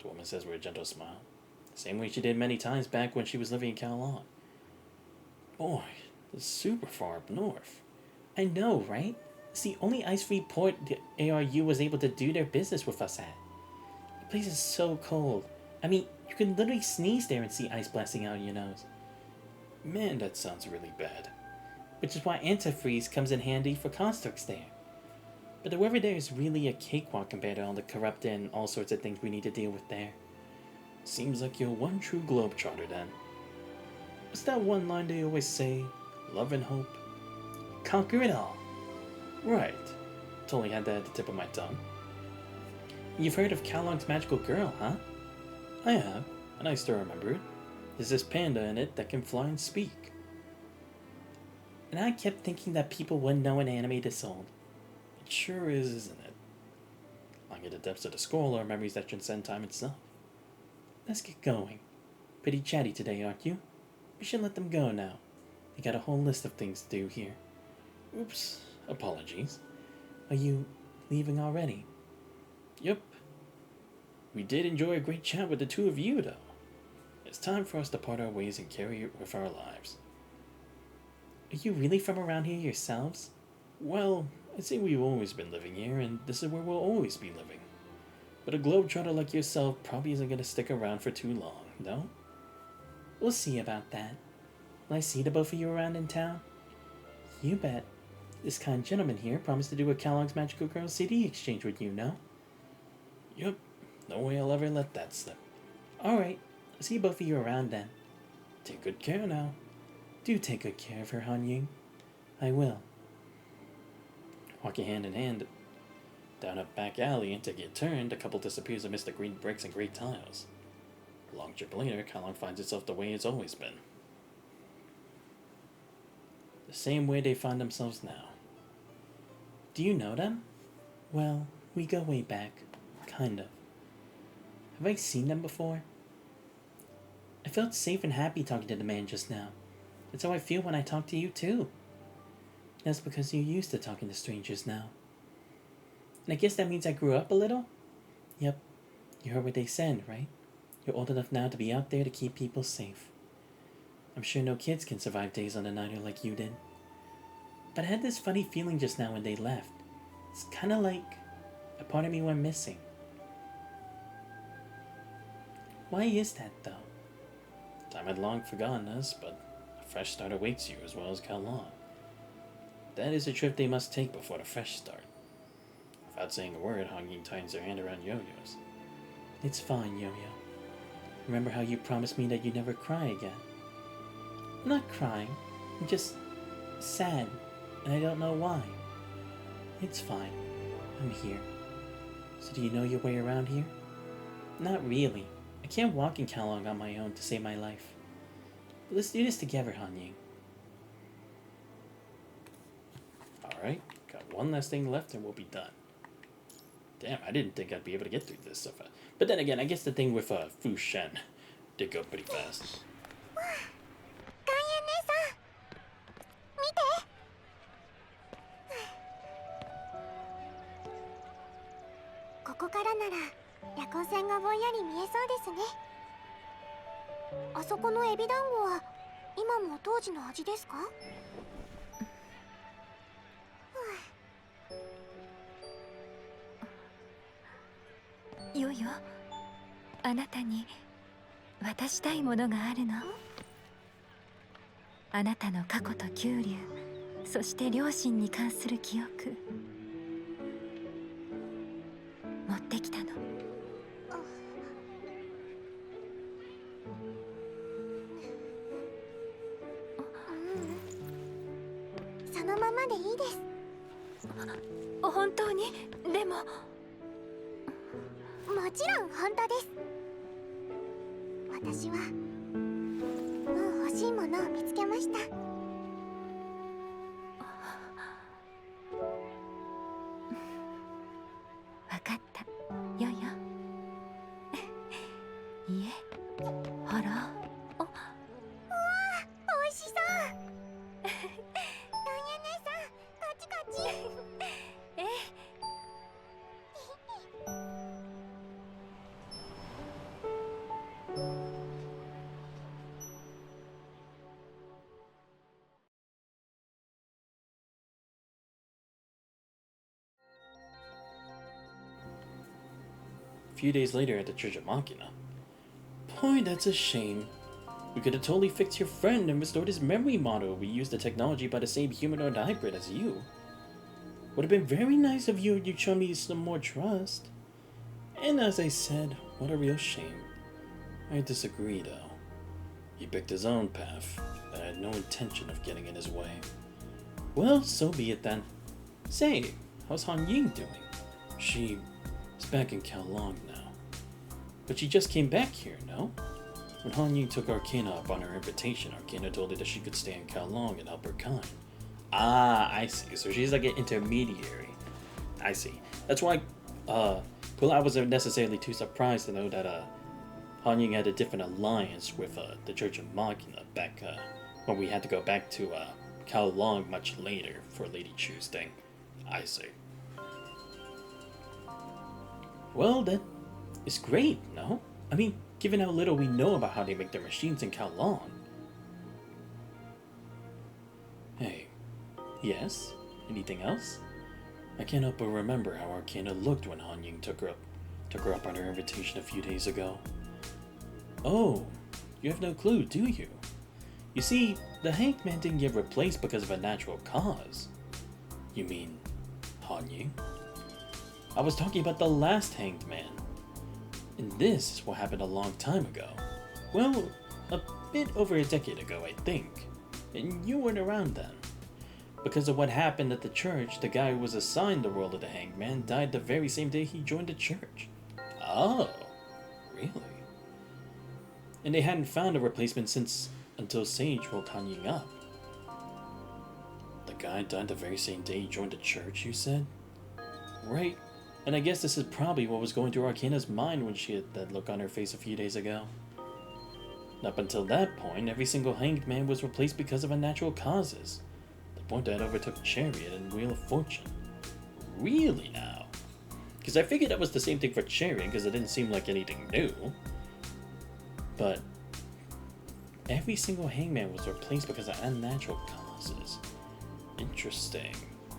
The woman says with a gentle smile. The same way she did many times back when she was living in Kalon. Boy, it's super far up north. I know, right? It's the only ice-free port the ARU was able to do their business with us at. The place is so cold. I mean, you can literally sneeze there and see ice blasting out of your nose. Man, that sounds really bad. Which is why antifreeze comes in handy for constructs there. But the weather there is really a cakewalk compared to all the corrupted and all sorts of things we need to deal with there. Seems like you're one true globetrotter then. What's that one line they always say? Love and hope. Conquer it all. Right. Totally had that at the tip of my tongue. You've heard of Kalong's magical girl, huh? I have, and I still remember it. There's this panda in it that can fly and speak. And I kept thinking that people wouldn't know an anime this old. It sure is, isn't it? Lying at the depths of the skull are memories that transcend time itself. Let's get going. Pretty chatty today, aren't you? We should let them go now. They got a whole list of things to do here. Oops, apologies. Are you leaving already? Yep. We did enjoy a great chat with the two of you, though. It's time for us to part our ways and carry it with our lives. Are you really from around here yourselves? Well, I'd say we've always been living here, and this is where we'll always be living. But a globetrotter like yourself probably isn't going to stick around for too long, no? We'll see about that. Will I see the both of you around in town? You bet. This kind gentleman here promised to do a Kellogg's Magical Girl CD exchange with you, no? Yep. No way I'll ever let that slip. Alright. I'll see both of you around then. Take good care now. Do take good care of her, Han-Ying. I will. Walking hand in hand down a back alley and taking a turn, the couple disappears amidst the green bricks and grey tiles. A long trip later, Kalong finds itself the way it's always been. The same way they find themselves now. Do you know them? Well, we go way back. Kind of. Have I seen them before? I felt safe and happy talking to the man just now. That's how I feel when I talk to you too. That's because you're used to talking to strangers now. And I guess that means I grew up a little? Yep. You heard what they said, right? You're old enough now to be out there to keep people safe. I'm sure no kids can survive days on a niner like you did. But I had this funny feeling just now when they left. It's kinda like a part of me went missing. Why is that, though? Time had long forgotten us, but a fresh start awaits you as well as Kalong. That is a trip they must take before the fresh start. Without saying a word, Han-Ying tightens her hand around Yo-Yo's. It's fine, Yo-Yo. Remember how you promised me that you'd never cry again? I'm not crying. I'm just sad, and I don't know why. It's fine. I'm here. So do you know your way around here? Not really. I can't walk in Kalong on my own to save my life. But let's do this together, Han-Ying. Alright, got one last thing left and we'll be done. Damn, I didn't think I'd be able to get through this so fast. But then again, I guess the thing with Fu Shen did go pretty fast. ここからなら夜行船がぼんやり見えそうですね。あそこのエビ団子は今も当時の味ですか？よよ、あなたに渡したいものがあるの。あなたの過去と旧流、そして両親に関する記憶。ってきたの。そのままでいいです。本当に？でも。もちろん本当です。私はもう欲しいものを見つけました。わかった。よよ。いえ、ほら。うわー、美味しそう。ドンヤ姉さん、こっちこっち。ええ。A few days later at the Church of Machina. Boy, that's a shame. We could have totally fixed your friend and restored his memory model. We used the technology by the same humanoid hybrid as you. Would have been very nice of you if you'd shown me some more trust. And as I said, what a real shame. I disagree, though. He picked his own path. I had no intention of getting in his way. Well, so be it then. Say, how's Han Ying doing? She is back in Kowloon now. But she just came back here, no? When Han Ying took Arcana up on her invitation, Arcana told her that she could stay in Kowloon and help her kind. Ah, I see. So she's like an intermediary. I see. That's why, I wasn't necessarily too surprised to know that, Han Ying had a different alliance with, the Church of Machina back, when we had to go back to, Kowloon much later for Lady Chu's thing. I see. Well, then, it's great, no? I mean, given how little we know about how they make their machines in Kowloon. Hey, yes? Anything else? I can't help but remember how Arcana looked when Han Ying took her up on her invitation a few days ago. Oh, you have no clue, do you? You see, the Hanged Man didn't get replaced because of a natural cause. You mean Han Ying? I was talking about the last Hanged Man. And this is what happened a long time ago. Well, a bit over a decade ago, I think. And you weren't around then. Because of what happened at the church, the guy who was assigned the role of the Hanged Man died the very same day he joined the church. Oh, really? And they hadn't found a replacement until Sage woke Han Ying up. The guy died the very same day he joined the church, you said? Right. And I guess this is probably what was going through Arcana's mind when she had that look on her face a few days ago. Up until that point, every single Hanged Man was replaced because of unnatural causes. The point that overtook Chariot and Wheel of Fortune. Really now? Because I figured that was the same thing for Chariot, because it didn't seem like anything new. But every single Hangman was replaced because of unnatural causes. Interesting.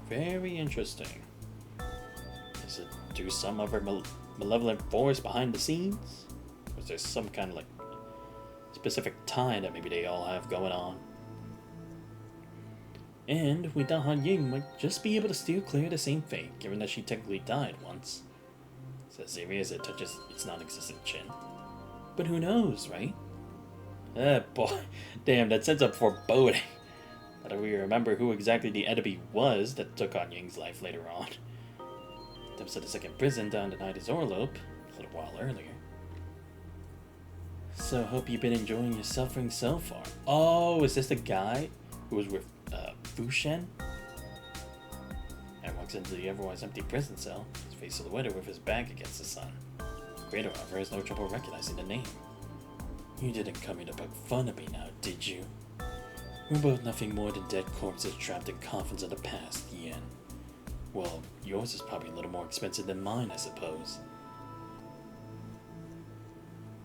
Very interesting. Is it due some other malevolent force behind the scenes? Or is there some kind of like specific tie that maybe they all have going on? And we thought Han Ying might just be able to steer clear of the same fate, given that she technically died once. It's as serious as it touches its non-existent chin. But who knows, right? Boy, damn, that sends up foreboding. How do we remember who exactly the enemy was that took on Ying's life later on? That was at the second prison down denied his Orlope a little while earlier. So, hope you've been enjoying your suffering so far. Oh, is this the guy who was with Fu Shen? And walks into the otherwise empty prison cell, his face silhouetted with his back against the sun. Greater, however, has no trouble recognizing the name. You didn't come here to poke fun at me now, did you? We're both nothing more than dead corpses trapped in coffins of the past, Yen. Well, yours is probably a little more expensive than mine, I suppose.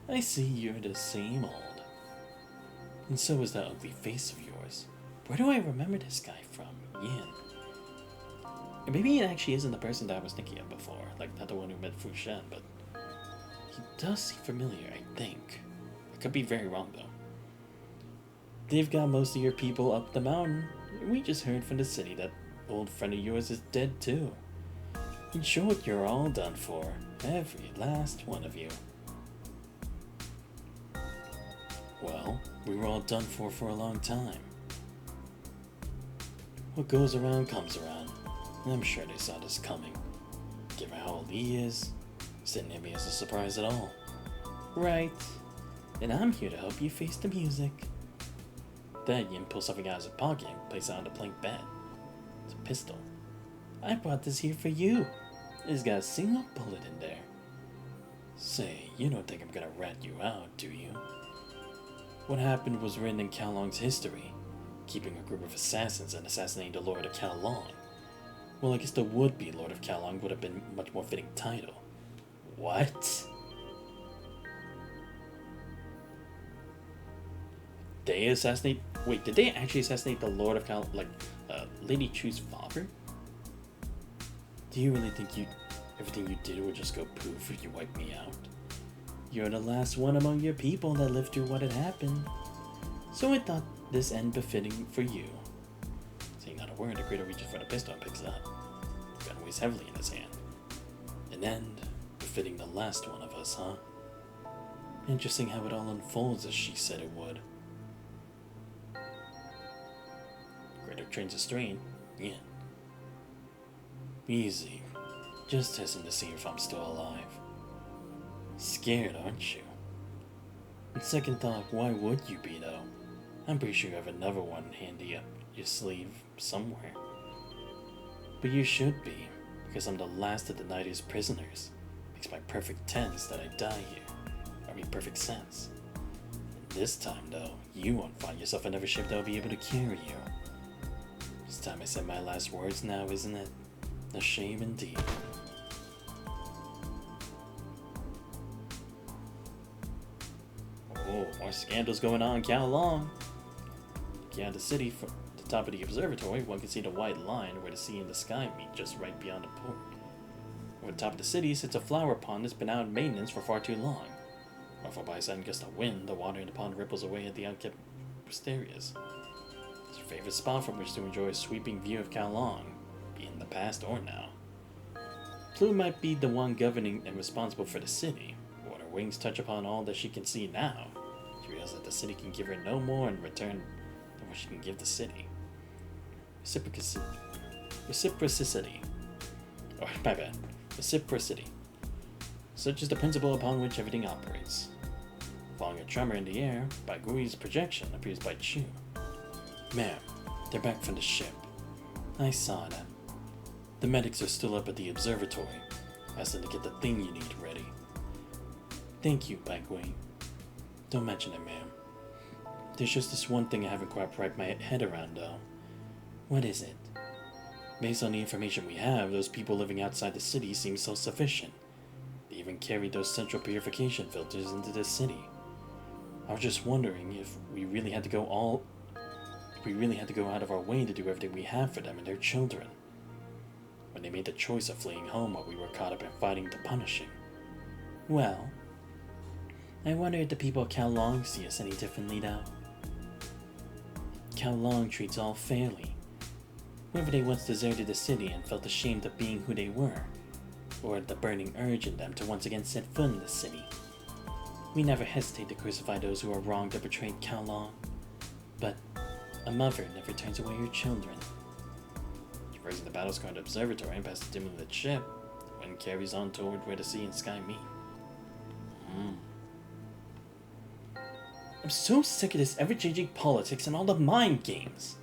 I see you're the same old. And so is that ugly face of yours. Where do I remember this guy from? Yen. And maybe it actually isn't the person that I was thinking of before, like not the one who met Fu Shen, but he does seem familiar, I think. I could be very wrong, though. They've got most of your people up the mountain. We just heard from the city that old friend of yours is dead, too. In short, you're all done for. Every last one of you. Well, we were all done for a long time. What goes around comes around. I'm sure they saw this coming. Given how old he is, this didn't hit me as a surprise at all. Right. And I'm here to help you face the music. Then Yin pulls something out of his pocket and places it on the plank bed. It's a pistol. I brought this here for you. It's got a single bullet in there. Say, you don't think I'm gonna rat you out, do you? What happened was written in Kalong's history, keeping a group of assassins and assassinating the Lord of Kalong. Well, I guess the would-be Lord of Kalong would have been a much more fitting title. What? They assassinate? Wait, did they actually assassinate the Lord of Kalong, like, Lady Chu's father? Do you really think everything you did would just go poof if you wiped me out? You're the last one among your people that lived through what had happened. So I thought this end befitting for you. Saying not a word, the creator reaches for the pistol and picks it up. Gun weighs heavily in his hand. An end befitting the last one of us, huh? Interesting how it all unfolds as she said it would. Creator trains a strain. Yeah. Easy. Just testing to see if I'm still alive. Scared, aren't you? On second thought, why would you be, though? I'm pretty sure you have another one handy up your sleeve somewhere. But you should be, because I'm the last of the Nighter's prisoners. Makes my perfect tense that I die here. I mean, perfect sense. This time, though, you won't find yourself another ship that will be able to carry you. It's time I said my last words now, isn't it? A shame indeed. Oh, more scandals going on in Kowloon. Looking out the city from the top of the observatory, one can see the white line where the sea and the sky meet just right beyond the port. Over the top of the city sits a flower pond that's been out of maintenance for far too long. Ruffled by a sudden gust of wind, the water in the pond ripples away at the unkept wisterias. It's your favorite spot from which to enjoy a sweeping view of Kowloon, be it in the past or now. Plume might be the one governing and responsible for the city, but when her wings touch upon all that she can see now, she realizes that the city can give her no more in return than what she can give the city. Reciprocity. Oh, my bad. Reciprocity. Such is the principle upon which everything operates. Following a tremor in the air, Baigui's projection appears by Chu. Ma'am, they're back from the ship. I saw them. The medics are still up at the observatory. Ask them to get the thing you need ready. Thank you, Baigui. Don't mention it, ma'am. There's just this one thing I haven't quite wrapped my head around, though. What is it? Based on the information we have, those people living outside the city seem self-sufficient. They even carried those central purification filters into the city. I was just wondering if we really had to go out of our way to do everything we have for them and their children. When they made the choice of fleeing home while we were caught up in fighting the punishing. Well, I wonder if the people of Kowloon see us any differently now. Kowloon treats all fairly. Whether they once deserted the city and felt ashamed of being who they were, or the burning urge in them to once again set foot in the city. We never hesitate to crucify those who are wronged or betrayed Kowloon. But a mother never turns away her children. Traversing the battle-scarred observatory and past the dim lit ship, the wind carries on toward where the sea and sky meet. I'm so sick of this ever-changing politics and all the mind games.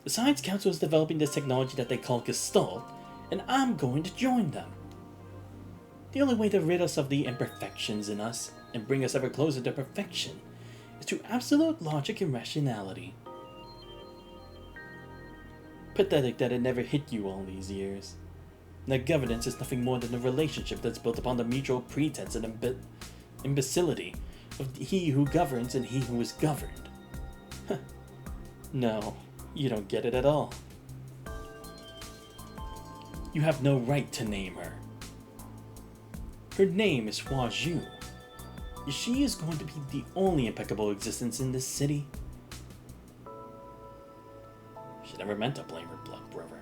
The Science Council is developing this technology that they call Gestalt, and I'm going to join them. The only way to rid us of the imperfections in us and bring us ever closer to perfection is through absolute logic and rationality. Pathetic that it never hit you all these years. That governance is nothing more than a relationship that's built upon the mutual pretense and imbecility of he who governs and he who is governed. No, you don't get it at all. You have no right to name her. Her name is Hua Zhu. She is going to be the only impeccable existence in this city. She never meant to blame her blood brother.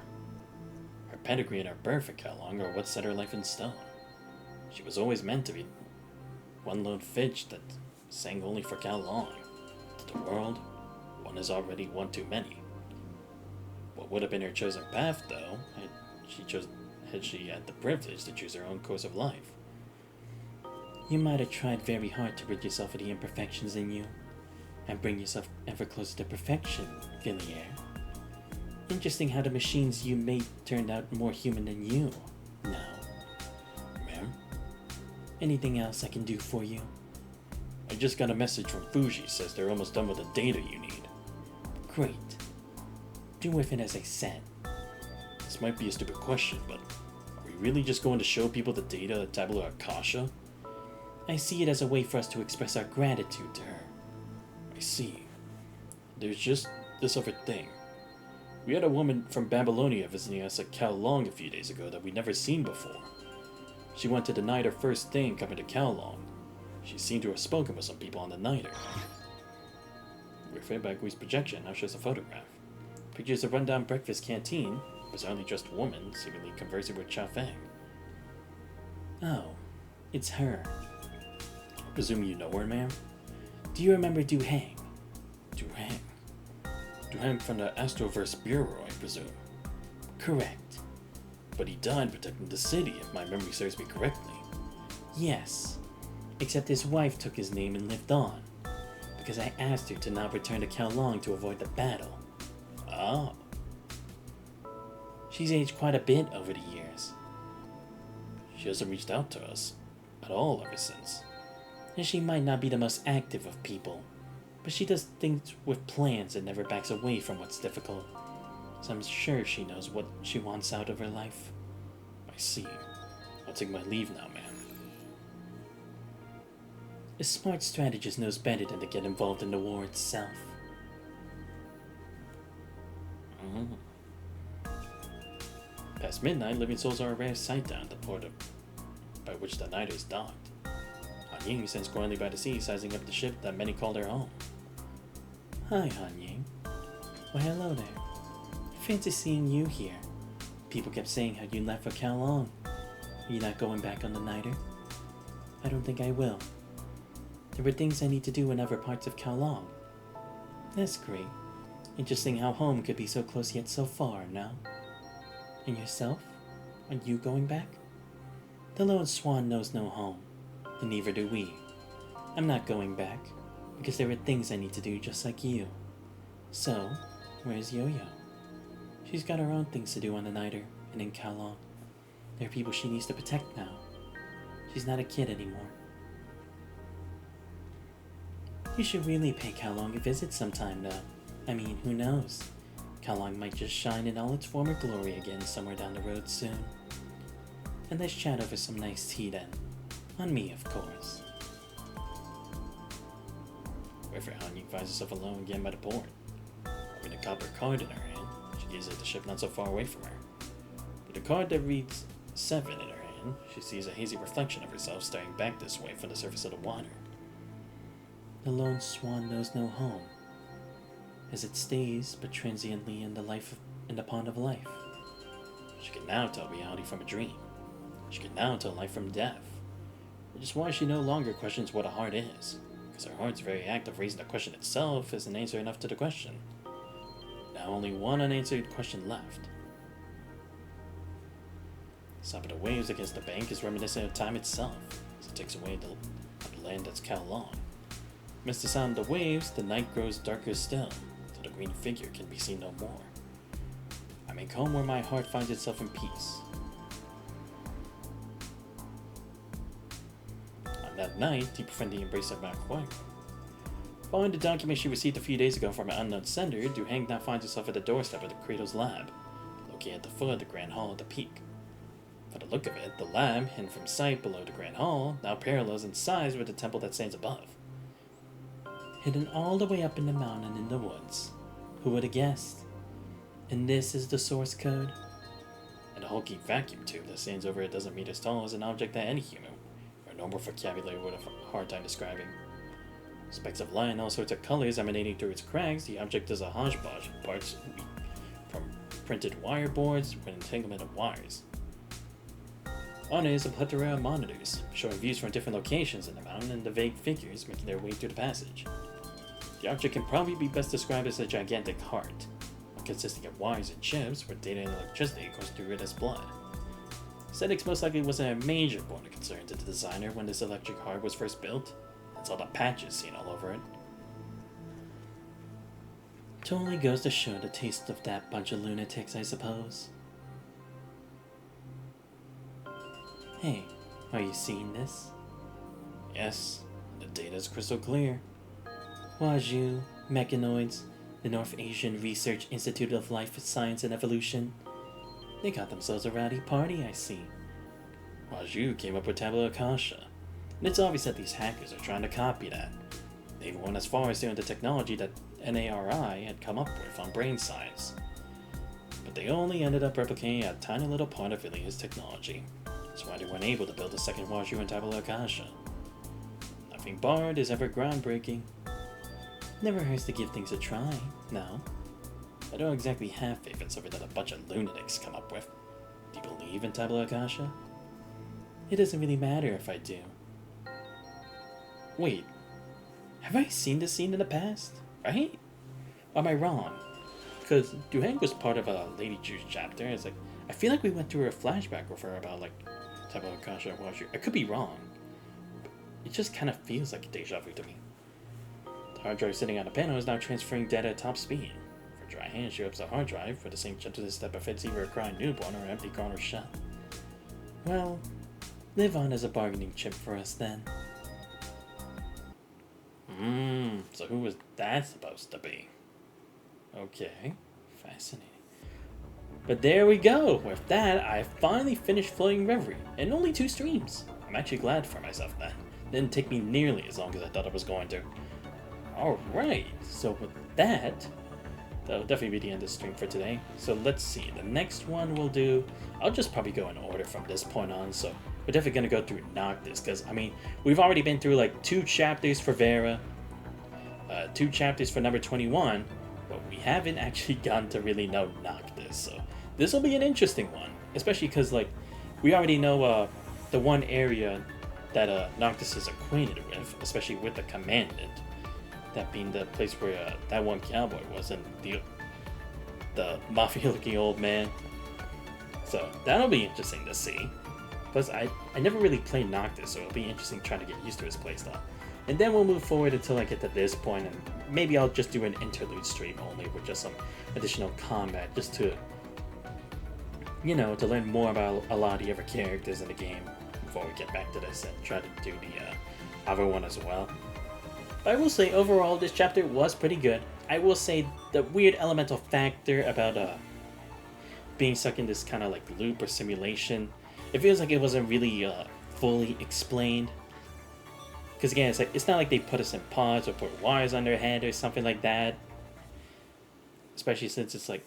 Her pedigree and her birth at Kowloon are what set her life in stone. She was always meant to be one lone fidge that sang only for Cal Long. To the world, one is already one too many. What would have been her chosen path, though, had she had the privilege to choose her own course of life? You might have tried very hard to rid yourself of the imperfections in you, and bring yourself ever closer to perfection, Villiers. Interesting how the machines you made turned out more human than you. Now, Ma'am? anything else I can do for you? I just got a message from Fuji. Says they're almost done with the data you need. Great. Do with it as I said. This might be a stupid question, but are we really just going to show people the data at Tabula Akasha? I see it as a way for us to express our gratitude to her. I see. There's just this other thing. We had a woman from Babylonia visiting us at Kowloon a few days ago that we'd never seen before. She went to the Niter first thing coming to Kowloon. She seemed to have spoken with some people on the Niter. Referred by Gui's projection now shows a photograph. Pictures of rundown breakfast canteen, bizarrely dressed woman seemingly conversing with Cha Feng. Oh, it's her. I presume you know her, ma'am? Do you remember Du Hang? Duhang. Duhang from the Astroverse Bureau, I presume. Correct. But he died protecting the city, if my memory serves me correctly. Yes. Except his wife took his name and lived on. Because I asked her to not return to Kowloon to avoid the battle. Ah. She's aged quite a bit over the years. She hasn't reached out to us at all ever since. And she might not be the most active of people, but she does things with plans and never backs away from what's difficult. So I'm sure she knows what she wants out of her life. I see. I'll take my leave now, ma'am. A smart strategist knows better than to get involved in the war itself. Past midnight, living souls are a rare sight down the port by which the Niters docked. Han Ying stands quietly by the sea, sizing up the ship that many call their home. Hi, Han Ying. Well, hello there. Fancy seeing you here. People kept saying how you left for Kowloon. Are you not going back on the Niter? I don't think I will. There were things I need to do in other parts of Kowloon. That's great. Interesting how home could be so close yet so far, no? And yourself? Are you going back? The lone swan knows no home, and neither do we. I'm not going back, because there are things I need to do just like you. So, where's Yo-Yo? She's got her own things to do on the Niter and in Kowloon. There are people she needs to protect now. She's not a kid anymore. You should really pay Kowloon a visit sometime, though. I mean, who knows? Kowloon might just shine in all its former glory again somewhere down the road soon. And let's chat over some nice tea then. On me, of course. Reverie Han Ying finds herself alone again by the port. With a copper card in her hand, she gazes at the ship not so far away from her. With a card that reads 7 in her hand, she sees a hazy reflection of herself staring back this way from the surface of the water. The lone swan knows no home, as it stays but transiently in the pond of life. She can now tell reality from a dream. She can now tell life from death. Which is why she no longer questions what a heart is, because her heart's very act of raising the question itself is an answer enough to the question. Now only one unanswered question left. The sound of the waves against the bank is reminiscent of time itself, as it takes away the land that's Kowloon. Amidst the sound of the waves, the night grows darker still, till the green figure can be seen no more. I make home where my heart finds itself in peace. On that night, deep within the embrace of Macquarie. Following the document she received a few days ago from an unknown sender, Du Hang now finds herself at the doorstep of the Cradle's lab, located at the foot of the Grand Hall at the peak. For the look of it, the lab, hidden from sight below the Grand Hall, now parallels in size with the temple that stands above. Hidden all the way up in the mountain in the woods. Who would have guessed? And this is the source code? And a hulking vacuum tube that stands over a dozen meters tall is an object that any human, or normal vocabulary, would have a hard time describing. Specks of light in all sorts of colors emanating through its cracks, the object is a hodgepodge of parts from printed wire boards with an entanglement of wires. On it is a plethora of monitors, showing views from different locations in the mountain and the vague figures making their way through the passage. The object can probably be best described as a gigantic heart, consisting of wires and chips where data and electricity goes through it as blood. Aesthetics most likely wasn't a major point of concern to the designer when this electric heart was first built, hence all the patches seen all over it. Totally goes to show the taste of that bunch of lunatics, I suppose. Hey, are you seeing this? Yes, the data's crystal clear. Waju, Mechanoids, the North Asian Research Institute of Life Science and Evolution. They got themselves a rowdy party, I see. Waju came up with Tabula Akasha, and it's obvious that these hackers are trying to copy that. They even went as far as doing the technology that NARI had come up with on brain science. But they only ended up replicating a tiny little part of Ilia's technology. That's why they weren't able to build a second Waju in Tabula Akasha. Nothing barred is ever groundbreaking. Never hurts to give things a try, no. I don't exactly have faith in something that a bunch of lunatics come up with. Do you believe in Tabula Akasha? It doesn't really matter if I do. Wait, have I seen this scene in the past? Right? Or am I wrong? Because Duheng was part of a Lady Juice chapter. It's like, I feel like we went through a flashback with her about like Tabula Akasha and Waju. I could be wrong. It just kind of feels like a deja vu to me. The hard drive sitting on the panel is now transferring data at top speed. For dry hand, she opens the hard drive for the same gentleness that befits either a crying newborn or an empty corner shell. Well, live on as a bargaining chip for us then. So who was that supposed to be? Okay, fascinating. But there we go. With that, I finally finished floating Reverie, in only 2 streams. I'm actually glad for myself then. Didn't take me nearly as long as I thought it was going to. Alright, so with that, that'll definitely be the end of the stream for today. So let's see, the next one we'll do, I'll just probably go in order from this point on, so we're definitely going to go through Noctis, because, I mean, we've already been through like 2 chapters for Vera, 2 chapters for number 21, but we haven't actually gotten to really know Noctis, so this will be an interesting one, especially because, like, we already know the one area that Noctis is acquainted with, especially with the Commandant. That being the place where that one cowboy was, and the mafia-looking old man. So that'll be interesting to see. Plus, I never really played Noctis, so it'll be interesting trying to get used to his playstyle. And then we'll move forward until I get to this point, and maybe I'll just do an interlude stream only with just some additional combat, just to, you know, to learn more about a lot of the other characters in the game before we get back to this and try to do the other one as well. But I will say, overall, this chapter was pretty good. I will say the weird elemental factor about being stuck in this kind of like loop or simulation, it feels like it wasn't really fully explained. Because again, it's not like they put us in pods or put wires on their head or something like that. Especially since it's like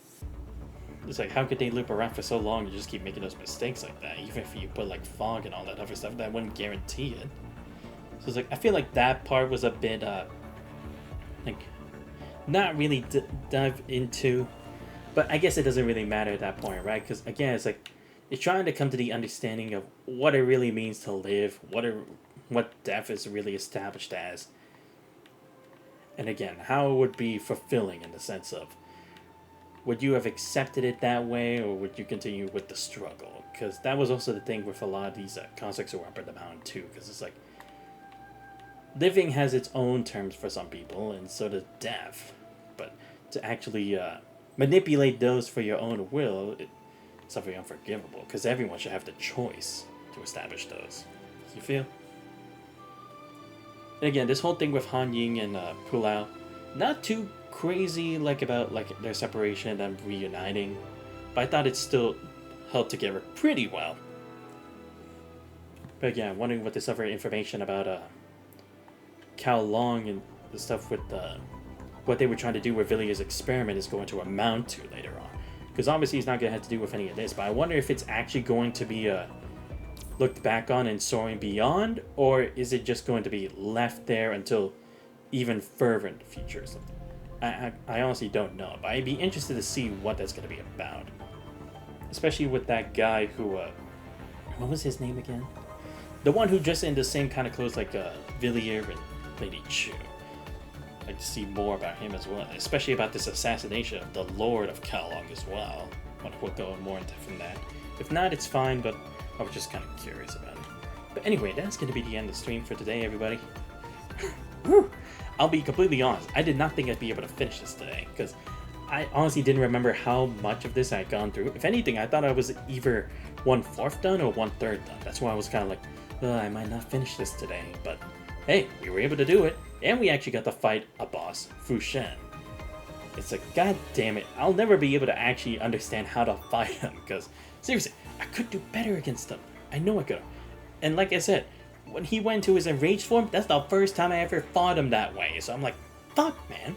how could they loop around for so long and just keep making those mistakes like that? Even if you put like fog and all that other stuff, that wouldn't guarantee it. So it's like, I feel like that part was a bit, like, not really dive into, but I guess it doesn't really matter at that point, right? Because again, it's like, it's trying to come to the understanding of what it really means to live, what death is really established as, and again, how it would be fulfilling in the sense of, would you have accepted it that way, or would you continue with the struggle? Because that was also the thing with a lot of these concepts who were up in the mountain too, because it's like, living has its own terms for some people, and so does death. But to actually manipulate those for your own will, it's something unforgivable, because everyone should have the choice to establish those. You feel? And again, this whole thing with Han Ying and Pulao, not too crazy about their separation and them reuniting, but I thought it still held together pretty well. But again, wondering what this other information about Cao Long and the stuff with what they were trying to do with Villiers' experiment is going to amount to later on. Because obviously he's not going to have to do with any of this, but I wonder if it's actually going to be looked back on in Soaring Beyond, or is it just going to be left there until even further in the future or something? I honestly don't know, but I'd be interested to see what that's going to be about. Especially with that guy who What was his name again? The one who dressed in the same kind of clothes like Villiers and Lady Chu. I'd like to see more about him as well, especially about this assassination of the Lord of Kalong as well. We'll go more into from that. If not, it's fine, but I was just kind of curious about it. But anyway, that's going to be the end of the stream for today, everybody. I'll be completely honest, I did not think I'd be able to finish this today, because I honestly didn't remember how much of this I had gone through. If anything, I thought I was either 1/4 done or 1/3 done. That's why I was kind of like, I might not finish this today, but hey, we were able to do it, and we actually got to fight a boss, Fu Shen. It's like, god damn it, I'll never be able to actually understand how to fight him, because seriously, I could do better against him. I know I could. And like I said, when he went to his enraged form, that's the first time I ever fought him that way. So I'm like, fuck, man.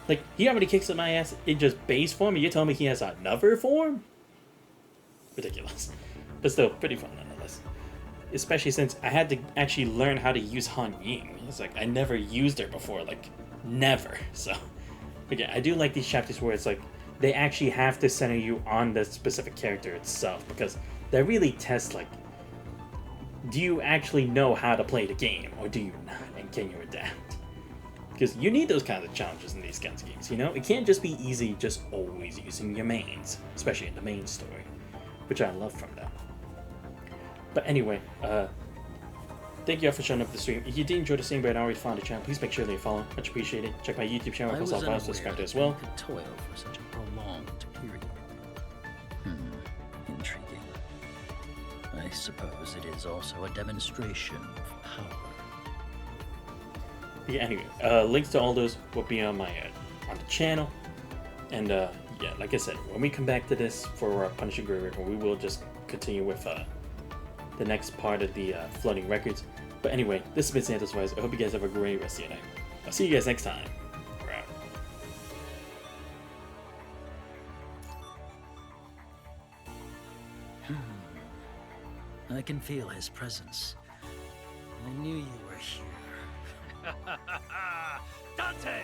Like, he already kicks my ass in just base form, and you're telling me he has another form? Ridiculous. But still, pretty fun nonetheless. Especially since I had to actually learn how to use Han Ying. It's like, I never used her before, like, never. So, again, I do like these chapters where it's like, they actually have to center you on the specific character itself, because they really test, like, do you actually know how to play the game, or do you not, and can you adapt? Because you need those kinds of challenges in these kinds of games, you know? It can't just be easy just always using your mains, especially in the main story, which I love from them. But anyway, thank you all for showing up the stream. If you did enjoy the stream but already found the channel, please make sure that you follow. Much appreciated. Check my YouTube channel, post all files, subscribe to as well. Could toil for such a prolonged period. Intriguing. I suppose it is also a demonstration of power. Yeah, anyway, links to all those will be on my on the channel. And yeah, like I said, when we come back to this for Punishing Grey River, we will just continue with the next part of the Floating Records. But anyway, this has been Santos Wise. I hope you guys have a great rest of your night. I'll see you guys next time. We're out. I can feel his presence. I knew you were here. Dante!